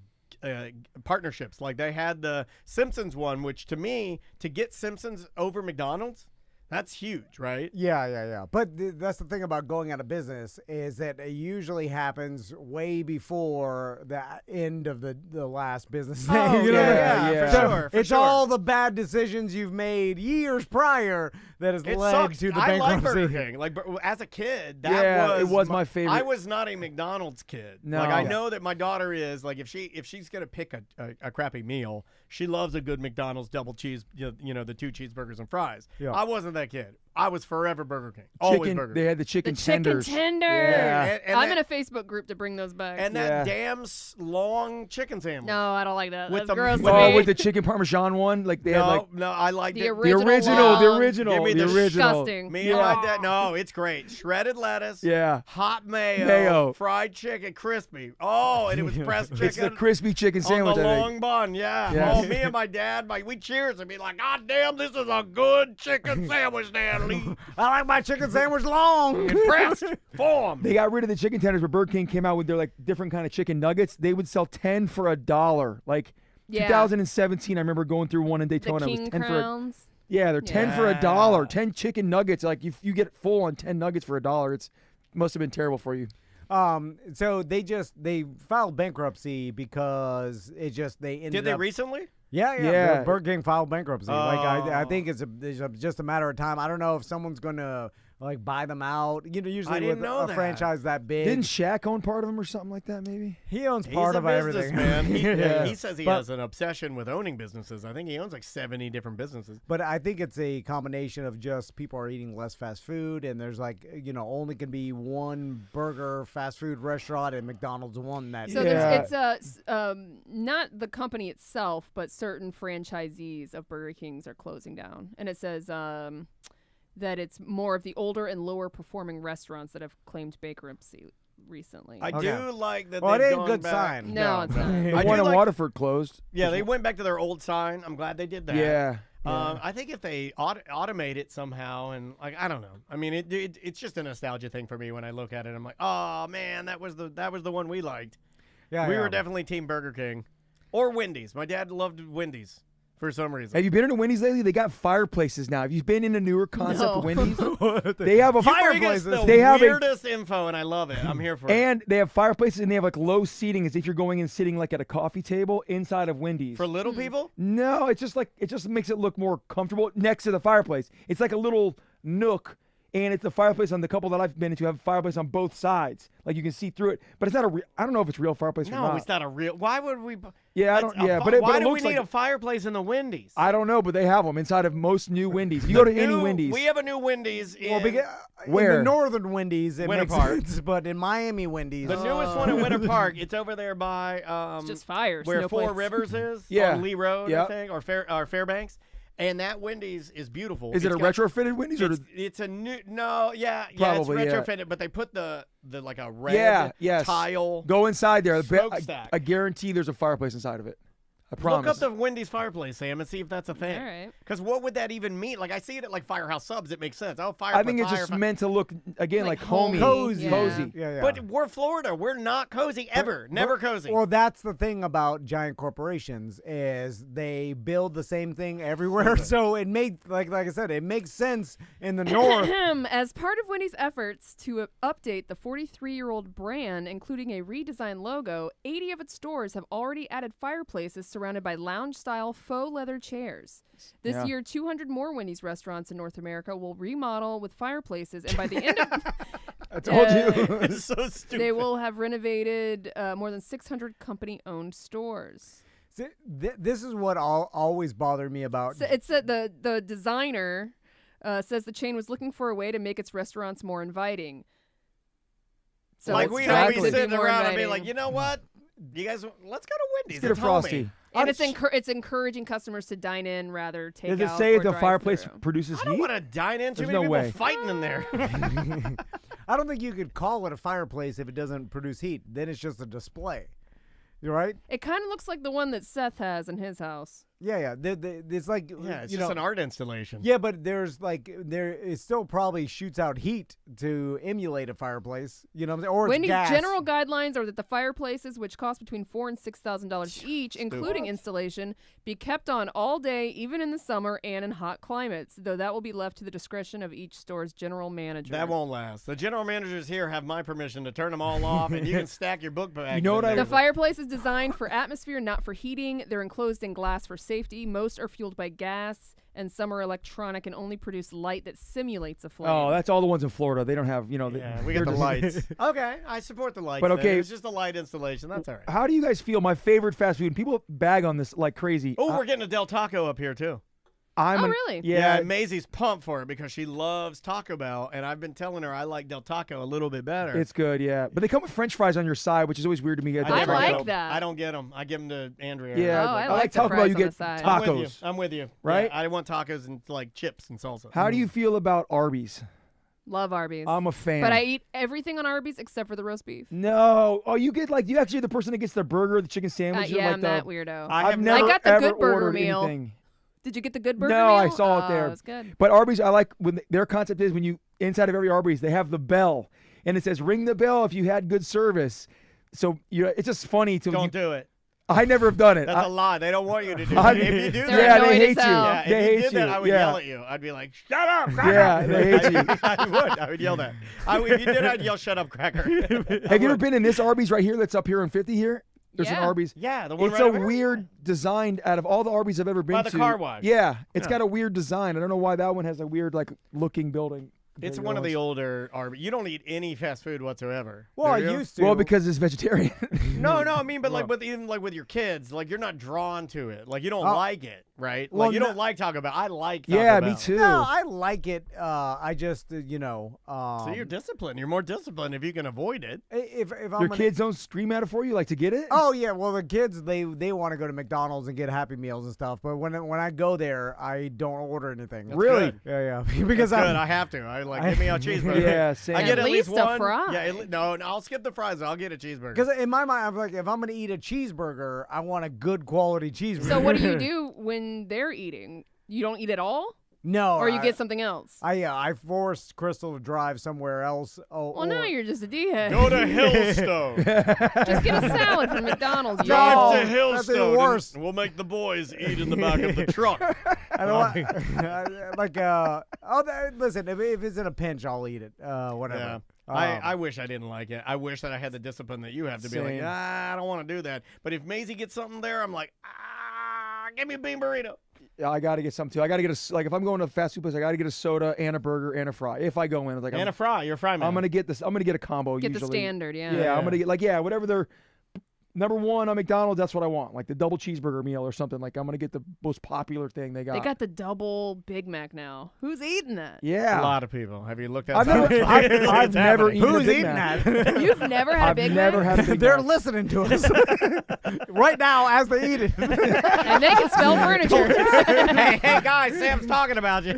partnerships. Like, they had the Simpsons one, which to me, to get Simpsons over McDonald's, that's huge, right? Yeah. But that's the thing about going out of business is that it usually happens way before the end of the last business day. Oh, you know? yeah, So for sure. it's all the bad decisions you've made years prior that has It led sucks. to the I like bankruptcy. Burger King. Like, as a kid, that Yeah, was it was my favorite. I was not a McDonald's kid. No. Like, I Yeah. know that my daughter is. Like, if she's gonna pick a crappy meal, she loves a good McDonald's double cheese. You know, the 2 cheeseburgers and fries. Yeah. I wasn't that kid. I was forever Burger King. Always Burger King. They had the chicken The chicken tenders. tenders. Yeah. And I'm that- in a Facebook group to bring those back. And Yeah. that damn long chicken sandwich. no, I don't like that. With That's the- gross to Oh, me. with the chicken parmesan one, like they had like No, I liked The it. original the original, long. Give me the the original. Disgusting. Me and my dad. No, it's great. Shredded lettuce. Yeah. Hot Mayo. fried chicken, crispy. Oh, and it was pressed chicken. It's the crispy chicken on sandwich. the I think. long bun, yeah. Yes. Oh, me and my dad, we cheers and be like, God damn, this is a good chicken sandwich, Dad Lee. I like my chicken sandwich long. Impressed. Form. They got rid of the chicken tenders, but Burger King came out with their like different kind of chicken nuggets. They would sell 10 for $1. Like Yeah. 2017, I remember going through one in The Daytona. It was King 10 for Crowns. yeah, they're 10 for Yeah. $1. 10 chicken nuggets. Like if you get full on 10 nuggets for $1, it's must have been terrible for you. So they filed bankruptcy because they ended Did they up. recently? Yeah. Yeah. Burger King filed bankruptcy. Like I Oh. think it's just a matter of time. I don't know if someone's gonna like buy them out. You know, usually didn't with know a that. franchise that big, Didn't Shaq own part of them or something like that? Maybe. he owns He's part a of everything. businessman. Yeah. He says he But- has an obsession with owning businesses. I think he owns like 70 different businesses. But I think it's a combination of just people are eating less fast food, and there's only can be one burger fast food restaurant, and McDonald's won that. So Yeah. it's not the company itself, but certain franchisees of Burger Kings are closing down, and it says that it's more of the older and lower performing restaurants that have claimed bankruptcy recently. I Okay. do like that Well, it they've ain't a gone good back. sign. No, it's not. The I one do in like- Waterford closed. Yeah, they went back to their old sign. I'm glad they did that. Yeah. I think if they automate it somehow, and like I don't know. I mean, it's just a nostalgia thing for me when I look at it. I'm like, oh man, that was the one we liked. Yeah, we yeah. were definitely Team Burger King or Wendy's. My dad loved Wendy's for some reason. Have you been into Wendy's lately? They got fireplaces now. Have you been in a newer concept No. of Wendy's? They have a Fireplace, the They have a weirdest info, and I love it. I'm here for it. and they have fireplaces and they have like low seating as if you're going and sitting like at a coffee table inside of Wendy's. For little people, No, it's just like it just makes it look more comfortable next to the fireplace. It's like a little nook, and it's a fireplace on the couple that I've been into have a fireplace on both sides, like you can see through it. But it's not I don't know if it's real fireplace or no, not. it's not a real. Why would we? Yeah, I That's don't. a Yeah, fi- but it, why but it do we looks need like a fireplace in the Wendy's? I don't know, but they have them inside of most new Wendy's. If you go to any New- Wendy's, We have a new Wendy's in Well, because in Where? the northern Wendy's, it Winter makes Park. sense, but in Miami Wendy's, the newest one in Winter Park. It's over there by It's just fire. where no Four place. Rivers is Yeah. on Lee Road, Yep. I think, or Fairbanks. And that Wendy's is beautiful. is it It's a got- retrofitted Wendy's or? It's a new Probably, it's yeah. retrofitted, but they put the like a red Yeah, yes. tile. Go inside there. Smokestack. I guarantee there's a fireplace inside of it. I Look promise. up the Wendy's fireplace, Sam, and see if that's a thing. All right. Because what would that even mean? Like I see it at like Firehouse Subs, it makes sense. Oh, fire. I think it's just meant to look again like homey, homey, yeah. cozy. yeah. But we're Florida. We're not cozy ever. Never cozy. Well, that's the thing about giant corporations is they build the same thing everywhere. So it made like I said, it makes sense in the north. As part of Wendy's efforts to update the 43-year-old brand, including a redesigned logo, 80 of its stores have already added fireplaces surrounded by lounge-style faux leather chairs. This Yeah. year, 200 more Wendy's restaurants in North America will remodel with fireplaces, and by the end of I told you. it's so stupid. they will have renovated more than 600 company-owned stores. See, this is what always bothered me about. So it said the designer says the chain was looking for a way to make its restaurants more inviting. So like it's we trying know, we to be sitting more around and be inviting. like, you know what? You guys, let's go to Wendy's. Let's get a It's homey. Frosty. And it's encouraging customers to dine in rather take Does it out say or if the drive fireplace through. produces I don't heat? want to dine in. Too There's many no people way. fighting in there. I don't think you could call it a fireplace if it doesn't produce heat. Then it's just a display. You're right. It kind of looks like the one that Seth has in his house. Yeah. It's like yeah, it's you just know, an art installation. Yeah, but it still probably shoots out heat to emulate a fireplace. You know what I'm saying? Or it's Wendy's gas. general guidelines are that the fireplaces, which cost between $4,000 and $6,000 each, including installation, be kept on all day, even in the summer and in hot climates. Though that will be left to the discretion of each store's general manager. That won't last. The general managers here have my permission to turn them all off, and you can stack your book bags. You know what in I- there. The fireplace is designed for atmosphere, not for heating. They're enclosed in glass for safety. Most are fueled by gas, and some are electronic and only produce light that simulates a flame. Oh, that's all the ones in Florida. They don't have, Yeah, we they're got the just- lights. Okay, I support the lights. But then. okay- It's just a light installation. That's all right. How do you guys feel? My favorite fast food. People bag on this like crazy. Oh, we're getting a Del Taco up here too. really? Yeah. And Maisie's pumped for it because she loves Taco Bell, and I've been telling her I like Del Taco a little bit better. It's good, yeah. But they come with French fries on your side, which is always weird to me. I never like get 'em. that. I don't get them. I give them to Andrea. Yeah, Oh, I I like like the Taco Bell. fries You on get the side. tacos. I'm with you. Right? Yeah, I want tacos and like chips and salsa. How do you feel about Arby's? Love Arby's. I'm a fan. but I eat everything on Arby's except for the roast beef. No. Oh, you get you actually the person that gets the burger, the chicken sandwich. Yeah, like I'm that weirdo. I've never I got the ever good burger ordered meal. anything. Did you get the good burger No, meal? I saw it there. It was good. But Arby's, I like when their concept is when you inside of every Arby's they have the bell, and it says ring the bell if you had good service. So it's just funny to Don't do it. I never have done it. That's a lie. They don't want you to do I- it. If you do They're that, yeah, annoyed they as hate you. hell. yeah, if They you hate did that, you. I would Yeah. yell at you. I'd be like, "Shut up, cracker!" Yeah, they hate you. I would. I would yell that. If you did, I'd yell, "Shut up, cracker!" Have you ever been in this Arby's right here that's up here on 50 here? There's an Yeah. Arby's. Yeah, the one It's right a over here? weird design out of all the Arby's I've ever been By to. the car wash. Yeah, it's Yeah. got a weird design. I don't know why that one has a weird looking building. It's compared to one of the others. older Arby's. You don't eat any fast food whatsoever. Well, I do you? used to. Well, because it's vegetarian. No, I mean, but like with your kids, like you're not drawn to it. Like you don't like it, right? Well, Like you no- don't like Taco Bell. I like Taco Yeah, Bell. me too. No, I like it. I just, So you're disciplined. You're more disciplined if you can avoid it. if I'm Your gonna- kids don't scream at it for you, like to get it. Oh yeah, well the kids they want to go to McDonald's and get Happy Meals and stuff, but when I go there, I don't order anything. really? good. Yeah, because Good. I'm I have to. I give me a cheeseburger. Yeah, same. I get At at least least a one. fry. Yeah, no, I'll skip the fries. I'll get a cheeseburger. because in my mind I'm like if I'm gonna eat a cheeseburger, I want a good quality cheeseburger. So what do you do when they're eating? You don't eat at all, No, or you get something else? I forced Crystal to drive somewhere else. Oh, Well, now you're just a D-head. Go to Hillstone. Just get a salad from McDonald's. No. yeah. Drive to that's Hillstone. even and worse. We'll make the boys eat in the back of the truck. I don't listen, if it's in a pinch, I'll eat it. Whatever. Yeah. Um, I wish I didn't like it. I wish that I had the discipline that you have to be like, Same. I don't want to do that. But if Maisie gets something there, I'm like, give me a bean burrito. Yeah, I gotta get something too. I gotta get if I'm going to a fast food place, I gotta get a soda and a burger and a fry. If I go in, it's like And a fry. You're a fry man. I'm gonna get this. I'm gonna get a combo. Get usually. the standard, yeah. Yeah, I'm gonna get whatever their number one on McDonald's. That's what I want, like the double cheeseburger meal or something. Like I'm gonna get the most popular thing they got. They got the double Big Mac now. Who's eating that? yeah. A lot of people. Have you looked at I've never, I've never eaten Who's a Big eating Mac. that? You've never had a I've Big never Mac? had a Big They're Mac. listening to us right now as they eat it. And they can spell furniture. hey, guys, Sam's talking about you.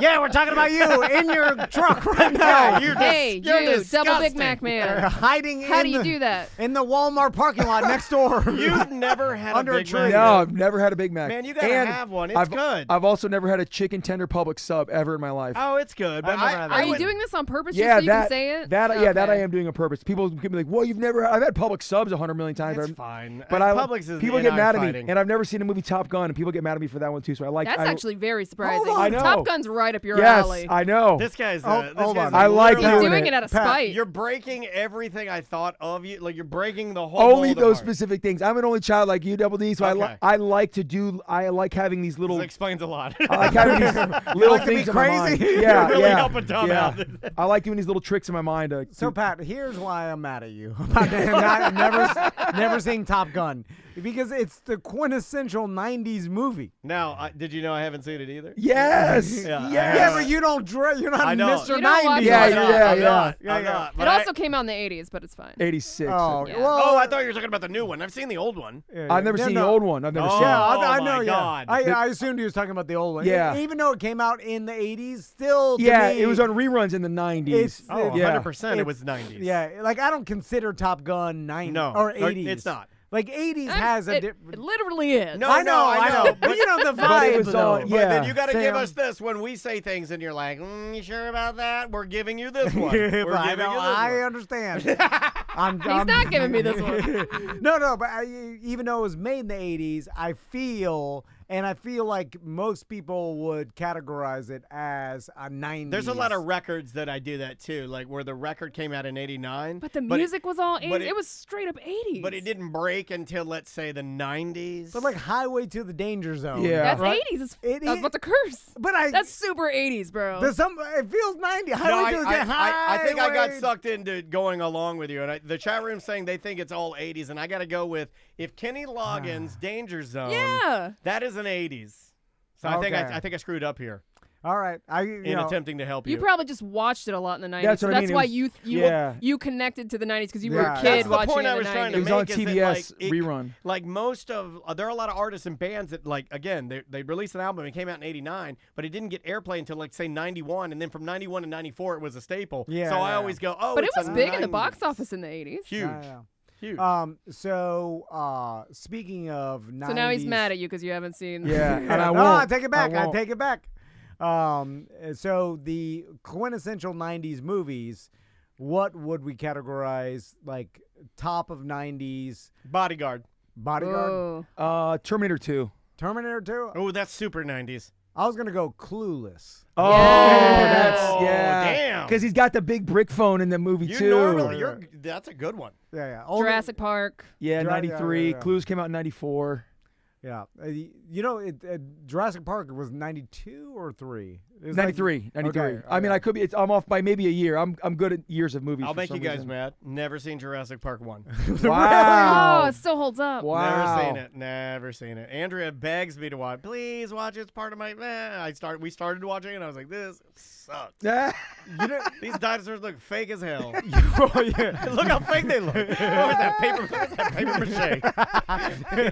Yeah, we're talking about you in your truck right now. you're Hey, you're you, double Big disgusting. Mac You're man. hiding How in do you the, do that? in the Walmart parking lot next door. You've never had Under a a Big tree. Mac. No, I've never had a Big Mac. Man, you gotta And have one. It's I've, good. I've also never had a chicken tender Publix sub ever in my life. Oh, it's good. But I've never had that. Are you would- doing this on purpose yeah, just so you that can say it? that I Okay. am doing on purpose. People can be like, "Well, you've never." I've had Publix subs 100 million times. It's but fine. But Publix is people the get mad at me, fighting. and I've never seen the movie Top Gun, and people get mad at me for that one too. So I like. That's actually very surprising. on. I know. Top Gun's right up your yes, alley. I know. This guy's. Oh, This hold guy's on. I like He's literally- doing it out of Pat, spite. You're breaking everything I thought of you. Like you're breaking the whole. Only mold those apart. specific things. I'm an only child like you, Double D. So Okay. I like to do. I like having these little. This explains a lot. I like having these little like to be things in my mind. crazy? Yeah, Really yeah, helping Tom yeah. out. I like doing these little tricks in my mind. So Pat, here's why I'm mad at you about never seeing Top Gun, because it's the quintessential '90s movie. Now, did you know I haven't seen it either? yes, Yeah, I yes. Yeah, but you don't. You're not I know. Mr. You don't watch 90s. Yeah, it. yeah, I'm yeah. not. Yeah, I'm yeah. not. It But also came out in the 80s, but it's fine. 86. Oh, Yeah. well. I thought you were talking about the new one. I've seen the old one. I've never seen the old one. I've never Oh, seen. Yeah, it. I my know. God. Yeah, I assumed he was talking about the old one. Yeah. Even though it came out in the '80s, still. To Yeah, me, it was on reruns in the 90s. It's- Oh, Yeah. 100%. It was 90s. Yeah, like I don't consider Top Gun 90s No. or 80s. It's not. Like 80s has a It different. literally is. No, I know. But But you know the But vibe. it was though. all- But yeah. then you got to give Sam. us this when we say things, and you're like, you sure about that? We're giving you this one. Yeah, We're but I giving know. you this I one. understand. He's not giving me this one. No, but even though it was made in the 80s, I feel like most people would categorize it as a 90s. There's a lot of records that I do that too, like where the record came out in '89. But the music was all 80s. but It was straight up 80s. But it didn't break until, let's say, the '90s. But like Highway to the Danger Zone. Yeah. That's right? 80s. It I was is- about to curse. But That's super 80s, bro. it feels 90. No, Highway to the Danger I think I got Highway- sucked into going along with you. And the chat room's saying they think it's all 80s. And I got to go with, if Kenny Loggins' Danger Zone, Yeah. that is an 80s. So I think Okay. I think I screwed up here All right. in attempting to help you. You probably just watched it a lot in the 90s. That's so what I that's mean, it why was- you connected to the 90s because you were Yeah, a that's kid the watching point it I in was the trying 90s. to It was make on is that, TBS like, rerun. Like most of there are a lot of artists and bands that like again they released an album and it came out in '89, but it didn't get airplay until like say '91, and then from '91 to '94 it was a staple. Yeah, So I yeah. always go, oh, But it it's was a big in the 90s. box office in the 80s. Huge, Yeah. huge. So speaking of 90s. So now he's mad at you because you haven't seen. Yeah, and I No, won't. I take it back. I won't. take it back. So the quintessential 90s movies, what would we categorize like top of 90s? Bodyguard. Bodyguard? Oh. Terminator 2. Terminator 2? Oh, that's super '90s. I was going to go Clueless. Oh, Yeah. that's yeah. Damn. Because he's got the big brick phone in the movie You too. normally that's a good one. Yeah. Jurassic Park. yeah, Yeah, 93. yeah. Clues came out in 94. Yeah. You know, Jurassic Park was 92 or 3? It was 93. 93. Okay, I mean, okay. I could be. I'm off by maybe a year. I'm good at years of movies. I'll for make you some guys reason. mad. Never seen Jurassic Park 1. Wow. Oh, it still holds up. Wow. Never seen it. Never seen it. Andrea begs me to watch. Please watch it. It's part of my. We started watching it. And I was like, this sucks. You know, These dinosaurs look fake as hell. oh, yeah. Look how fake they look. What is that paper? What is that paper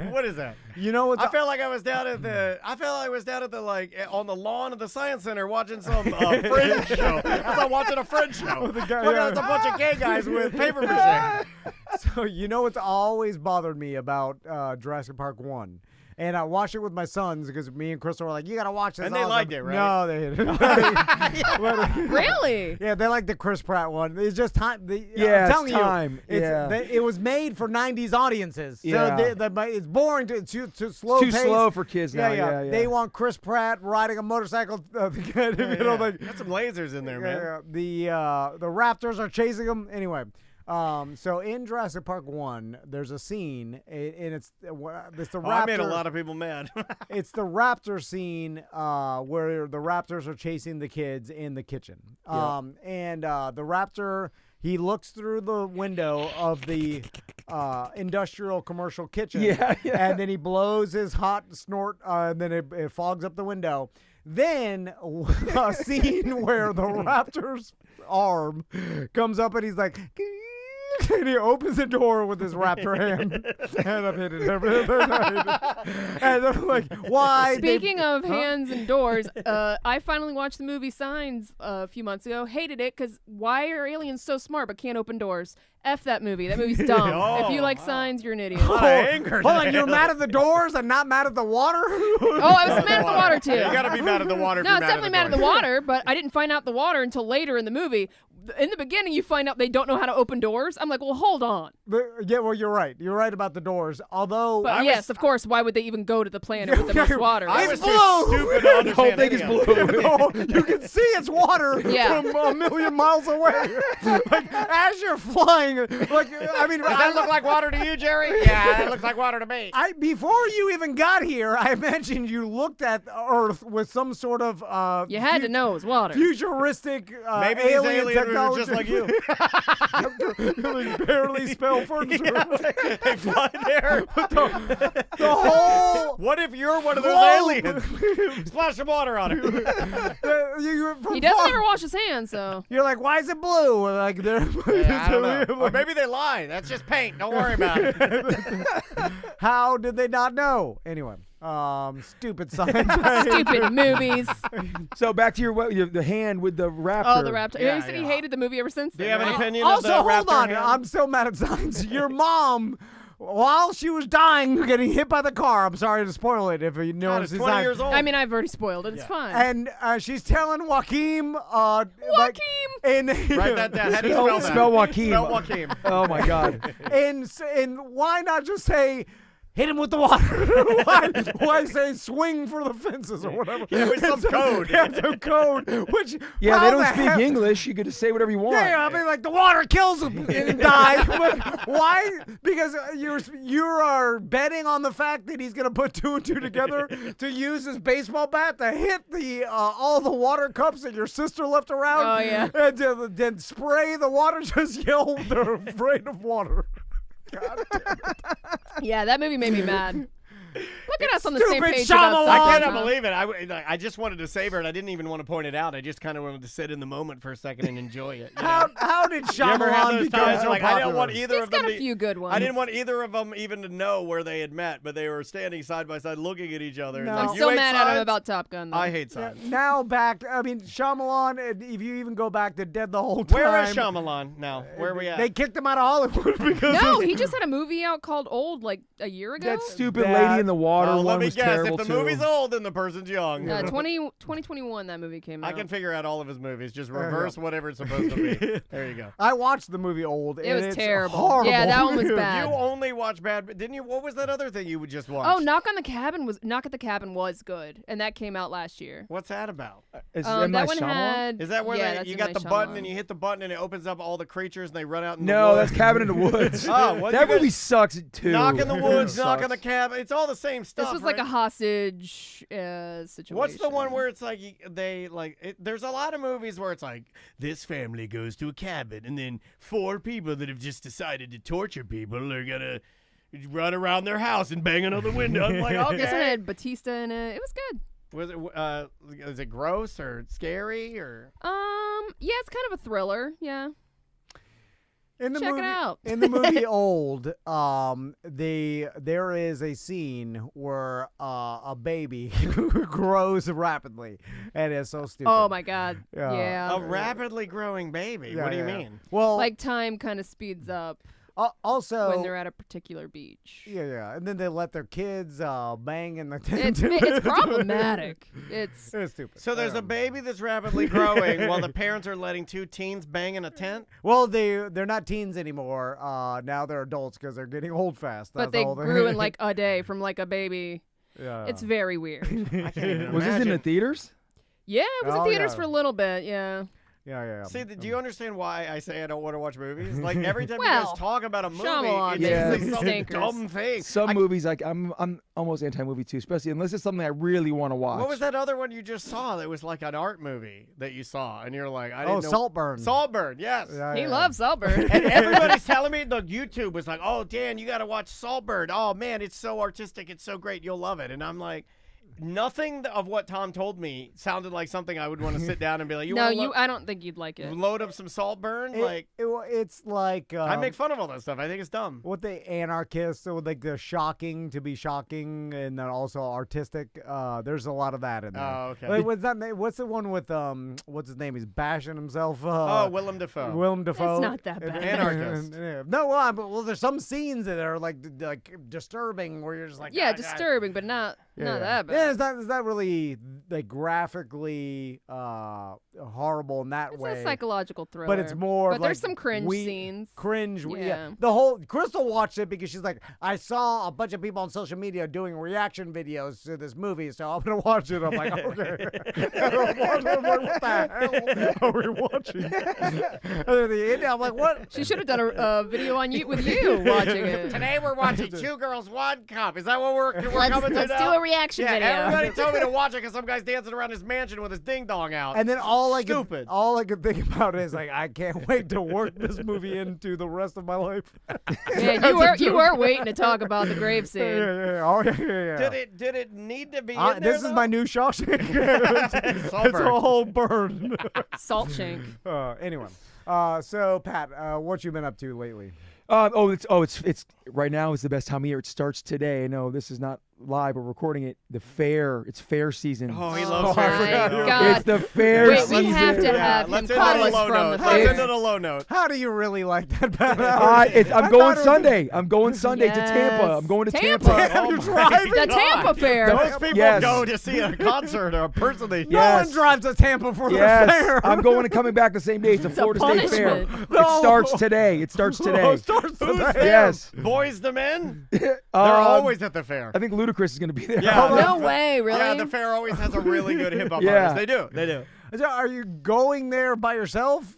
mache? What is that? You know what's I felt like I was down at the like on the lawn of the science center watching some Fringe show. I was watching a Fringe show. the guy- Look, yeah. it's a bunch of gay guys with paper mache. So you know what's always bothered me about Jurassic Park 1? And I watched it with my sons because me and Crystal were like, you got to watch this. And they awesome. liked it, right? No, they didn't. Really? Yeah, they like the Chris Pratt one. It's just time. Yeah, I'm telling it's time. you, Yeah. it was made for 90s audiences. Yeah. So it's boring to slow Too pace. slow for kids now. Yeah. Yeah. They want Chris Pratt riding a motorcycle. Like, Got some lasers in there, man. yeah. The Raptors are chasing them. Anyway, so in Jurassic Park 1, there's a scene, and it's the Raptor. I made a lot of people mad. It's the raptor scene where the raptors are chasing the kids in the kitchen. And the raptor, he looks through the window of the industrial commercial kitchen. Yeah. And then he blows his hot snort, and then it fogs up the window. Then a scene where the raptor's arm comes up and he's like... And he opens the door with his raptor hand. And I've hit it every night. And I'm like, why? Speaking of hands and doors, I finally watched the movie Signs a few months ago. Hated it because why are aliens so smart but can't open doors? F that movie. That movie's dumb. If you like Signs, you're an idiot. Hold Hold on, you're mad at the doors and not mad at the water? Oh, I was mad at the water too. You gotta be mad at the water. No, it's definitely mad at the water, but I didn't find out the water until later in the movie. In the beginning, you find out they don't know how to open doors. I'm like, well, hold on. Yeah, well, you're right. You're right about the doors. Although, But yes, of course, why would they even go to the planet with the most water? I It's was too blue. stupid to understand The whole thing is any of it. blue. no, you can see it's water Yeah. from a million miles away. Like, as you're flying, like, I mean, Does that look like water to you, Jerry? Yeah, that looks like water to me. Before you even got here, I mentioned you looked at Earth with some sort of You had to know it was water. futuristic Maybe these alien aliens were technology. just like you. Like, barely spell furniture. They fly there. The whole. What if you're one of those Whoa. aliens? Splash some water on it. He doesn't ever wash his hands, so. You're like, why is it blue? Like, they're. I don't know. Or maybe they lie. That's just paint. Don't worry about it. How did they not know? Anyway, stupid science. Stupid movies. So back to the hand with the raptor. Oh, the raptor. Yeah, He said he yeah. hated the movie ever since Do you then. have any right? opinion of Also, the hold raptor on. hand? I'm still mad at science. Your mom, while she was dying, getting hit by the car. I'm sorry to spoil it if you know God, what it's she's 20 dying. years old. I mean, I've already spoiled it. It's fine. And she's telling Joaquin. Like, and Write that down. How do you Spell- spell that? spell Joaquin. Spell Joaquin. Oh my God. and why not just say, hit him with the water? why say swing for the fences or whatever? Yeah, with some code. Yeah, some code. Which Yeah, how they don't the speak hell- English. You could just say whatever you want. Yeah, I mean, like, the water kills him and die. But why? Because you are betting on the fact that he's gonna put 2 and 2 together to use his baseball bat to hit the all the water cups that your sister left around. Oh, yeah. And then spray the water. Just yell, they're afraid of water. God damn it. Yeah, that movie made me mad. But Look at us on the same Stupid page. Shyamalan. About I something, cannot huh? believe it. I just wanted to savor it. I didn't even want to point it out. I just kind of wanted to sit in the moment for a second and enjoy it. You know? How did You ever have Shyamalan those become times so like popular? I didn't want either He's of them got a to, few good ones. I didn't want either of them even to know where they had met, but they were standing side by side looking at each other. No. Like, I'm you still hate mad at him signs? about Top Gun. Though. I hate Yeah, signs. now back. I mean, Shyamalan. If you even go back to Dead the Whole Time, Where is Shyamalan now? Where are we at? They kicked him out of Hollywood because No, he just had a movie out called Old like a year ago. That stupid That- lady in the water let one me was guess. terrible If the too. movie's old, then the person's young. 2021 that movie came out. I can figure out all of his movies. Just reverse whatever it's supposed to be. There you go. I watched the movie Old. It and was it's terrible. Horrible. Yeah, that one was bad. You only watch bad, didn't you? What was that other thing you would just watch? Oh, Knock at the Cabin was good, and that came out last year. What's that about? Is M. That Night one Shyamalan? had. Is that where yeah, they, that's you M. got Night the button and Shyamalan. you hit the button and it opens up all the creatures and they run out in the No, woods? that's Cabin in the Woods. Oh, what that you movie guys- sucks too. Knock in the That woods, movie knock on the sucks. cabin. It's all the same stuff. This was like a right? hostage situation. What's the one where it's like there's a lot of movies where it's like this family goes to a cabin and then 4 people that have just decided to torture people are gonna run around their house and bang another window. I'm like, okay. This one had Batista in it. It was good. Was it gross or scary or? Yeah, it's kind of a thriller. Yeah. In the Check it movie, out. In the movie Old, there is a scene where a baby grows rapidly, and it's so stupid. Oh my God. Yeah. Yeah. A rapidly growing baby. Yeah, What do you yeah. mean? Well, Like time kind of speeds up also when they're at a particular beach. yeah, and then they let their kids bang in the It's tent. it's problematic. It's It's stupid. So there's a baby that's rapidly growing while the parents are letting 2 teens bang in a tent? Well, they're not teens anymore. Now they're adults because they're getting old fast. but That's they all grew in like a day from like a baby. Yeah. It's very weird. I can't even Was this in the imagine. theaters? Yeah, it was Oh, in theaters yeah. for a little bit. Yeah. yeah. See, do you understand why I say I don't want to watch movies? Like every time you Well, guys talk about a movie, Shyamalan it's makes like some some stinkers. dumb thing. Some I- movies, like I'm almost anti-movie too, especially unless it's something I really want to watch. What was that other one you just saw that was like an art movie that you saw, and you're like, I Oh, didn't know. Saltburn. Saltburn, yes. Yeah, He yeah. loves Saltburn. And everybody's telling me the YouTube was like, oh, Dan, you got to watch Saltburn. Oh man, it's so artistic, it's so great, you'll love it. And I'm like, nothing of what Tom told me sounded like something I would want to sit down and be like, No, wanna I don't think you'd like it. load up some Saltburn? It's like I make fun of all that stuff. I think it's dumb. what the anarchists, so like the shocking to be shocking and then also artistic. There's a lot of that in there. Oh, okay. Like, what's the one with what's his name? He's bashing himself. Oh, Willem Dafoe. Willem Dafoe. not that bad. Anarchist. Yeah. No, well, there's some scenes that are like disturbing where you're just like, Yeah, "God, God." disturbing, but not that bad. Yeah, it's not really like graphically horrible in that It's way. a psychological thriller. But it's more But of there's like some cringe we- scenes. Cringe. Yeah. Yeah. The whole Crystal watched it because she's like, I saw a bunch of people on social media doing reaction videos to this movie, so I'm gonna watch it. I'm like, okay. I'm like, what the hell are we watching? And then the end, I'm like, what? She should have done a video on you with you watching it. Today we're watching Two Girls, One Cup. Is that what we're coming to Let's do now? a reaction Yeah, video. everybody told me to watch it because some guy's dancing around his mansion with his ding dong out. And then all I Stupid. could think about is like, I can't wait to work this movie into the rest of my life. Yeah, you were waiting to talk about the grave scene. Yeah. Oh, yeah. Did it need to be in there? This is my new Shawshank. It's Saltburn. all burn. Salt shank. Anyway, so Pat, what you been up to lately? It's right now is the best time of year. It starts today. No, this is not live. We're recording it. The fair. It's fair season. Oh, he Oh loves my fair. God. It's the fair Wait, season. we have to have him let's end call on a us low from note. the Let's fair. end on a low note. How do you really like that, Pat? I'm I going thought it was- Sunday. I'm going Sunday to Tampa. Yes. I'm going to Tampa. Tampa. Oh You're my driving? The God. Tampa Fair. Those people Yes. go to see a concert or a person they No Yes. one drives to Tampa for the Yes, fair. I'm going and coming back the same day. It's a a Florida State Fair. punishment. No. It starts today. It starts Oh, today. it starts Who's today. there? Yes. Boys to men? They're Um, always at the fair. I think Ludacris is going to be there. Yeah. No way, really? Yeah, the fair always has a really good hip hop Yeah. artist. They do. They do. So are you going there by yourself?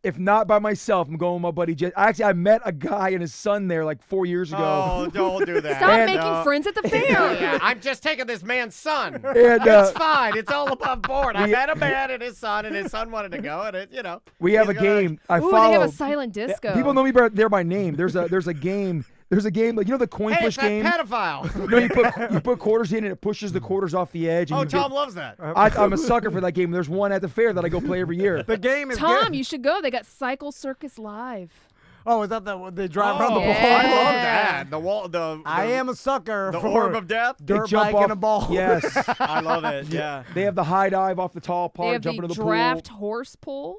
If not by myself, I'm going with my buddy Jed. I met a guy and his son there like 4 years ago. Oh, don't do that. Stop And, making friends at the fair. Yeah, I'm just taking this man's son. And, It's fine. It's all above board. I we- met a man and his son wanted to go, and we have a he's gonna- game. I Ooh, follow. they have a silent disco. People know me there by name. There's a game There's a game like the coin Hey, push it's that game. pedophile. No, you put quarters in and it pushes the quarters off the edge. And Oh, you get- Tom loves that. I'm a sucker for that game. There's one at the fair that I go play every year. The game is Tom, good. you should go. They got Cycle Circus Live. Oh, is that they drive around the Oh, ball? Yeah. I love that. The wall. I am a sucker the for orb of death. They dirt jump bike off, and a ball. Yes. I love it. Yeah. They have the high dive off the tall They part, have jump the into the draft pool. horse pull.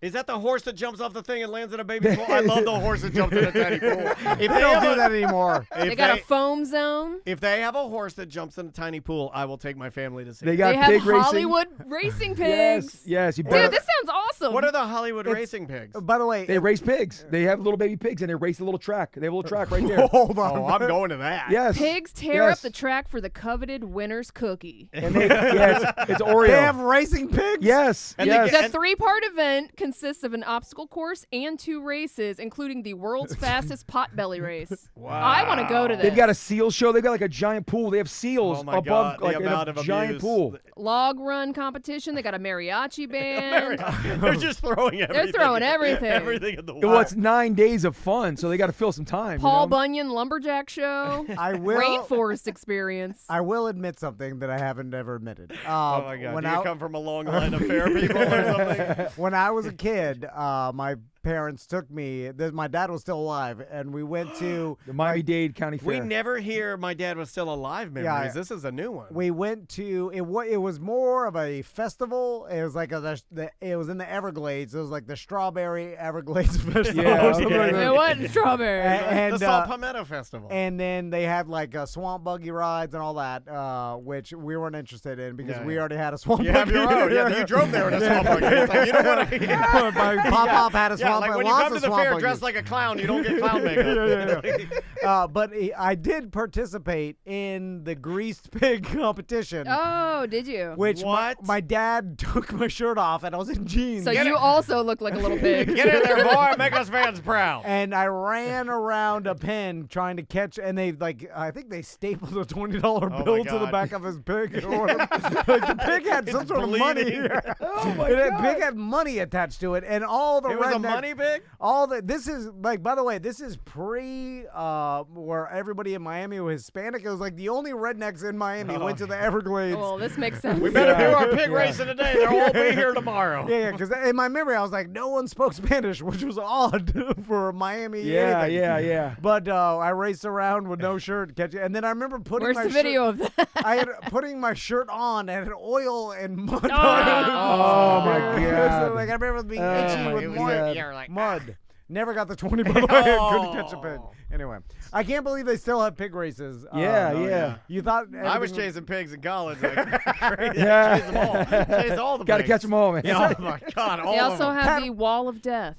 Is that the horse that jumps off the thing and lands in a baby pool? I love the horse that jumps in a tiny pool. If They don't have do a- that anymore. They got a foam zone. If they have a horse that jumps in a tiny pool, I will take my family to see. They it. got They have pig racing. Hollywood racing Yes, pigs. yes. You Dude, better. this sounds awesome. What are the Hollywood racing pigs? By the way, They race pigs. They have little baby pigs and they race a little track. They have a little track right there. hold on. Oh, I'm going to that. Yes. Pigs tear Yes. up the track for the coveted winner's cookie. And it's Oreo. They have racing pigs. Yes. And they yes. get- The 3-part event consists of an obstacle course and 2 races, including the world's fastest potbelly race. Wow. I want to go to this. They've got a seal show. They've got like a giant pool. They have seals Oh my above God, the like in amount a of giant abuse. pool. log run competition. They got a mariachi band. They're just throwing everything. They're throwing everything. Everything at the wall. Well, it's 9 days of fun, so they got to fill some time. Paul you know? Bunyan lumberjack show. I will. Rainforest experience. I will admit something that I haven't ever admitted. Oh my God! When Do you I, come from a long line of fair people or something? when I was a kid, my parents took me. My dad was still alive, and we went to. The Miami-Dade County We Fair. never hear my dad was still alive memories. Yeah. This is a new one. We went to it. It was more of a festival. It was like it was in the Everglades. It was like the Strawberry Everglades Festival. Yeah, or something okay. like that. It wasn't strawberry. And, the Salt Palmetto Festival. and then they had like swamp buggy rides and all that, which we weren't interested in because Yeah, we yeah. already had a swamp you buggy. have your own. Yeah, you drove there in a swamp buggy. It's like, you don't want to. My pop had a Yeah, swamp like buggy. when you Lots come to of the swamp fair buggies. dressed like a clown, you don't get clown makeup. But I did participate in the greased pig competition, Oh, did you? which What? my dad took my shirt off and I was in jeans. So you also look like a little pig. Get in there, boy. Make us fans proud. And I ran around a pen trying to catch, and they I think they stapled a $20 my bill to the God. back of his pig. Or whatever. Like the pig had some sort of money. bleeding. Oh my And that God. pig had money attached to it, and all the It was a redneck- money pig? This is like, by the way, this is pre where everybody in Miami was Hispanic. It was like the only rednecks in Miami went to the Everglades. Well, this makes sense. We better Yeah. do our pig Yeah. racing today. They'll all be here tomorrow. Yeah, because in my memory, I was like, no one spoke Spanish, which was odd for Miami. Yeah, anything. yeah. But I raced around with no shirt, catching, and then I remember putting Where's my the video of that? I had putting my shirt on and had oil and mud. Oh. Oh my So, God. like I remember being Oh itchy my with God. mud. Mud. Never got the 20 by the way. Couldn't catch a pig. Oh. Anyway, I can't believe they still have pig races. Yeah, Oh, yeah. You thought I was everything- chasing pigs in college. Like, crazy. Yeah. Chase them all. Chase all the Got to pigs. catch them all, man. Yeah, oh my God, all They of also them. have the Wall of Death.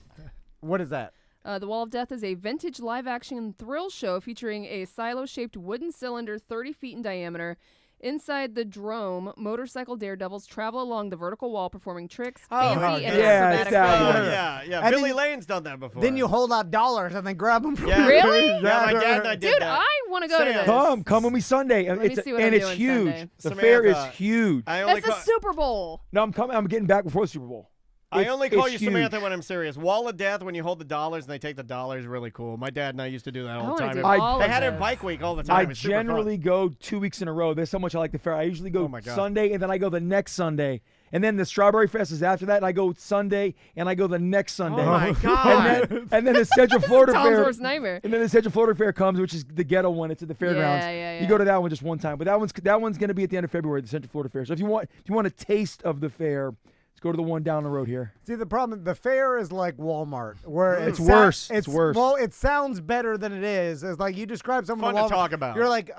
What is that? The Wall of Death is a vintage live-action thrill show featuring a silo-shaped wooden cylinder 30 feet in diameter. Inside the drome, motorcycle daredevils travel along the vertical wall performing tricks, fancy and yeah, acrobatic it's that moves. one. Yeah. And Billy then- Lane's done that before. Then you hold out dollars and then grab them. From Yeah. Really? Yeah, my dad and I did Dude, that. I want to go to Sam, this. Come with me Sunday. And Let me it's see what and I'm it's doing huge. Sunday. The fair is Samantha, huge. I only That's the call, Super Bowl. No, I'm getting back before the Super Bowl. I It's- only call it's you huge. Samantha when I'm serious. Wall of Death, when you hold the dollars and they take the dollars, really cool. My dad and I used to do that I all the wanna time. do They all they of had it this. in Bike Week all the time. I It was super fun. generally go 2 weeks in a row. There's so much I like the fair. I usually go Oh my God. Sunday and then I go the next Sunday. And then the Strawberry Fest is after that. And I go Sunday and I go the next Sunday. Oh my God. And then the Central Florida Tom's Fair. worst nightmare. And then the Central Florida Fair comes, which is the ghetto one. It's at the fairgrounds. Yeah. You go to that one just one time, but that one's going to be at the end of February, the Central Florida Fair. So if you want a taste of the fair, let's go to the one down the road here. See, the problem, the fair is like Walmart, where It's worse. It's worse. Well, it sounds better than it is. It's like you describe something. Fun to talk about. You're like,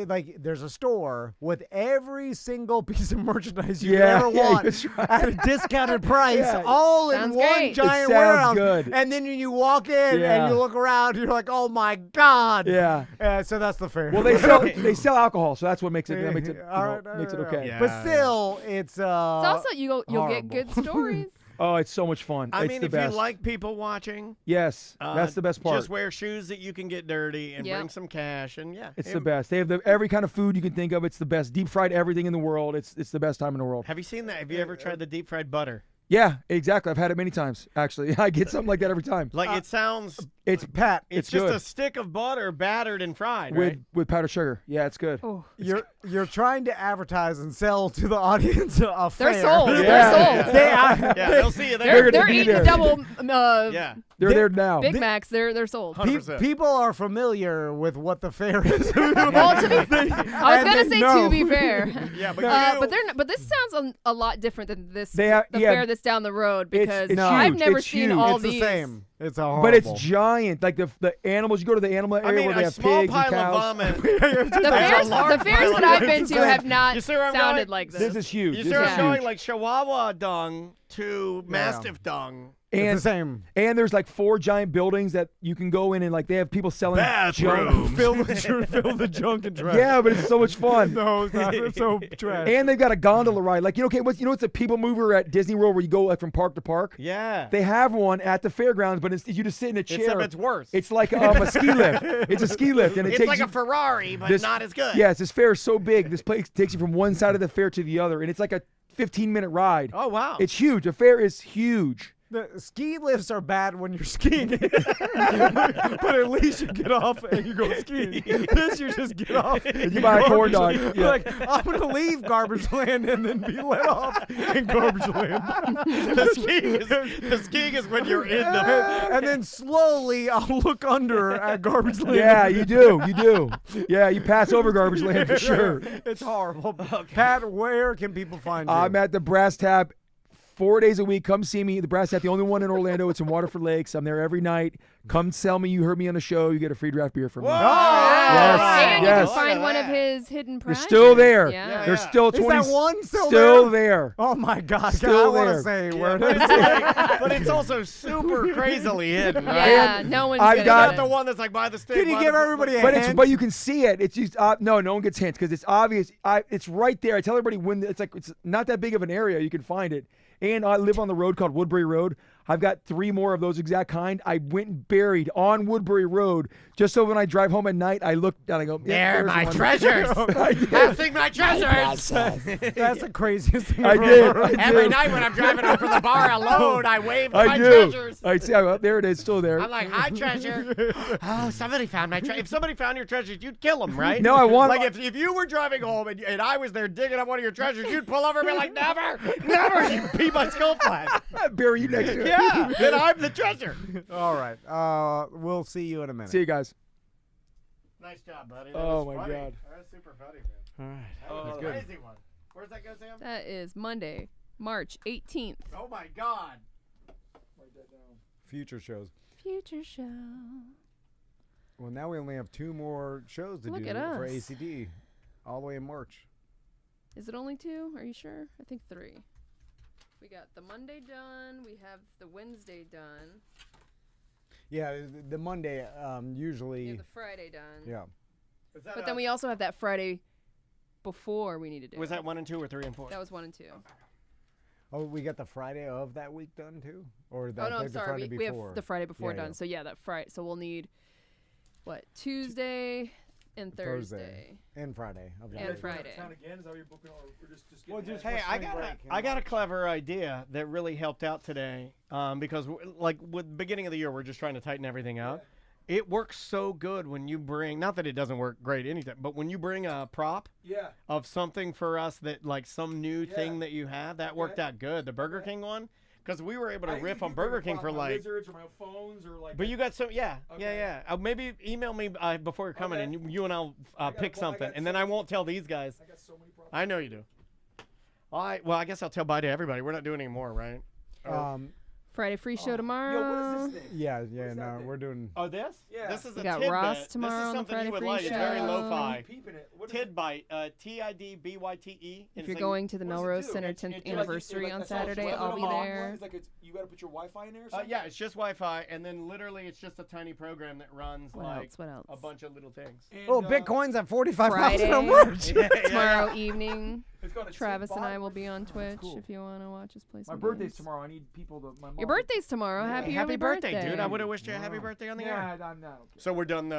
like there's a store with every single piece of merchandise you Yeah, could ever yeah, want that's right. at a discounted price, Yeah. all in Sounds one great. giant It sounds warehouse. good. And then you walk in Yeah. and you look around, you're like, oh my God. Yeah. So that's the fair. Well, they sell alcohol, so that's what makes it makes it okay. Yeah. But still, it's It's also you'll get horrible. good stories. Oh, it's so much fun. I it's mean, the if best. you like people watching, Yes, that's the best part. Just wear shoes that you can get dirty and Yep. bring some cash, and yeah, It's the best. They have every kind of food you can think of. It's the best. Deep fried everything in the world. It's the best time in the world. Have you seen that? Have you ever tried the deep fried butter? Yeah, exactly. I've had it many times, actually. I get something like that every time. Like it sounds It's Pat, It's good. just a stick of butter battered and fried, right? with powdered sugar. Yeah, it's good. Oh, you're trying to advertise and sell to the audience a they're fair. sold. Yeah. They're sold. Yeah, they'll see you They're there. gonna They're be eating there. double Yeah. They're there now. Big Macs. They're sold. 100%. People are familiar with what the fair is. Well, I was gonna say to be fair. Yeah, but But this sounds a lot different than this. They have- the yeah. fair that's down the road It's- because it's I've huge. never It's seen huge. all It's these. the same. It's a horrible. But it's giant. Like the animals. You go to the animal area I mean, where they a have small pigs and pile of cows. vomit. The fairs that I've been to have not You see where I'm sounded going? like this. This is huge. You This see where is I'm huge. going? Like Chihuahua dung to Mastiff dung. It's And the same. and there's like 4 giant buildings that you can go in and like they have people selling junk. Fill the junk and trash. Yeah, but it's so much fun. No, it's not. It's so trash. And they've got a gondola ride. Like okay, what's a people mover at Disney World where you go like from park to park? Yeah. They have one at the fairgrounds, but it's you just sit in a chair. It's worse. It's like a ski lift. It's a ski lift, and it It's takes like you, a Ferrari, but this- not as good. Yes, this fair is so big. This place takes you from one side of the fair to the other, and it's like a 15-minute ride. Oh, wow. It's huge. The fair is huge. The ski lifts are bad when you're skiing, but at least you get off and you go skiing. This you just get off and you buy a corn dog. You're Yeah. like, I'm gonna leave garbage land and then be let off in garbage land. The skiing is when you're in the. And then slowly I'll look under at garbage land. Yeah, you do. You do. Yeah, you pass over garbage land for sure. It's horrible. Pat, where can people find you? I'm at the Brass Tap 4 days a week. Come see me. The Brass Tap, the only one in Orlando. It's in Waterford Lakes. I'm there every night. Come tell me you heard me on the show. You get a free draft beer from me. Yes. And you yes. can find one of his hidden They're prizes. still there. Yeah. There's still Is 20. that one still still there? there. Oh my God! Still I want there. to say Yeah, where it but, is. it's like, but it's also super crazily hidden, right? Yeah, no one's I've gonna got get Not it. the one that's like by the stick. Can you by give the- everybody a But it's hint? but you can see it. It's just no one gets hints because it's obvious. It's right there. I tell everybody when it's like it's not that big of an area. You can find it. And I live on the road called Woodbury Road. I've got 3 more of those exact kind. I went and buried on Woodbury Road just so when I drive home at night, I look down. I go, yeah, They're there's my one. treasures. I did. Passing my treasures. That's the craziest thing I I've did. ever heard. I Every did. night when I'm driving over the bar alone, I wave I my do. treasures. I see. Oh, there it is. Still there. I'm like, hi, treasure. Oh, somebody found my treasure. If somebody found your treasures, you'd kill them, right? No, I want- Like, if you were driving home and I was there digging up one of your treasures, you'd pull over and be like, never, never. You'd pee my skull flat. I bury you next to it. Yeah, then I'm the treasure. All right. We'll see you in a minute. See you guys. Nice job, buddy. That Oh, was my funny. God. That was super funny, man. All right. That was a good. crazy one. Where's that go, Sam? That is Monday, March 18th. Oh, my God. Future shows. Future show. Well, now we only have 2 more shows to Look do at for us. ACD, all the way in March. Is it only 2? Are you sure? I think 3. We got the Monday done. We have the Wednesday done. Yeah, the Monday We usually. have the Friday done. Yeah. Was that, But then we also have that Friday before we need to do. was that 1 and 2 or 3 and 4? That was 1 and 2. Oh, we got the Friday of that week done too, or that Oh no, I'm like the sorry. Friday We have before. the Friday before Yeah, done. yeah. So yeah, that Friday. So we'll need what Tuesday and Thursday. and Friday of that And week. Friday. Town again? Is that what you're booking, or we're just Well, getting just that? Hey, for I spring got break in I got a March. clever idea that really helped out today. Because like with beginning of the year, we're just trying to tighten everything out. It works so good when you bring. Not that it doesn't work great anytime, but when you bring a prop Yeah. of something for us that like some new thing that you have that worked out good. The Burger King one, because we were able to riff on Burger King for like. Wizards or my phones or like. But you got some, yeah. Okay. Maybe email me before you're coming, Okay. and you and I'll pick well, I something, got and then I won't tell these guys. I got so many problems. I know you do. Well, I guess I'll tell bye to everybody. We're not doing any more, right? Friday free show Yo, tomorrow. what is this thing? Yeah, What is that no, thing? we're doing. Oh, this? Yeah. This is We a got tidbit. Ross This tomorrow is on the something Friday you would free like. It's very show. lo-fi. Peeping it. What is it? Tidbite. Tidbyte. If you're going to the What does it Melrose do? Center It's 10th like- anniversary Like, on that's all it's Saturday, like. I'll be Little there. It's like you got to put your Wi-Fi in there or something? Yeah, it's just Wi-Fi, and then literally it's just a tiny program that runs What like else? What else? a bunch of little things. And, Oh, Bitcoin's at 45,000 Friday. a March. Tomorrow evening, It's called a Travis and Tidbite. I will be on Twitch cool. if you want to watch us play My some birthday's games. tomorrow. I need people to. My mom. Your birthday's tomorrow. Yeah. Happy Happy early birthday, dude! I would have wished you a happy Wow. birthday on the Yeah, air. I'm not. Okay. So we're done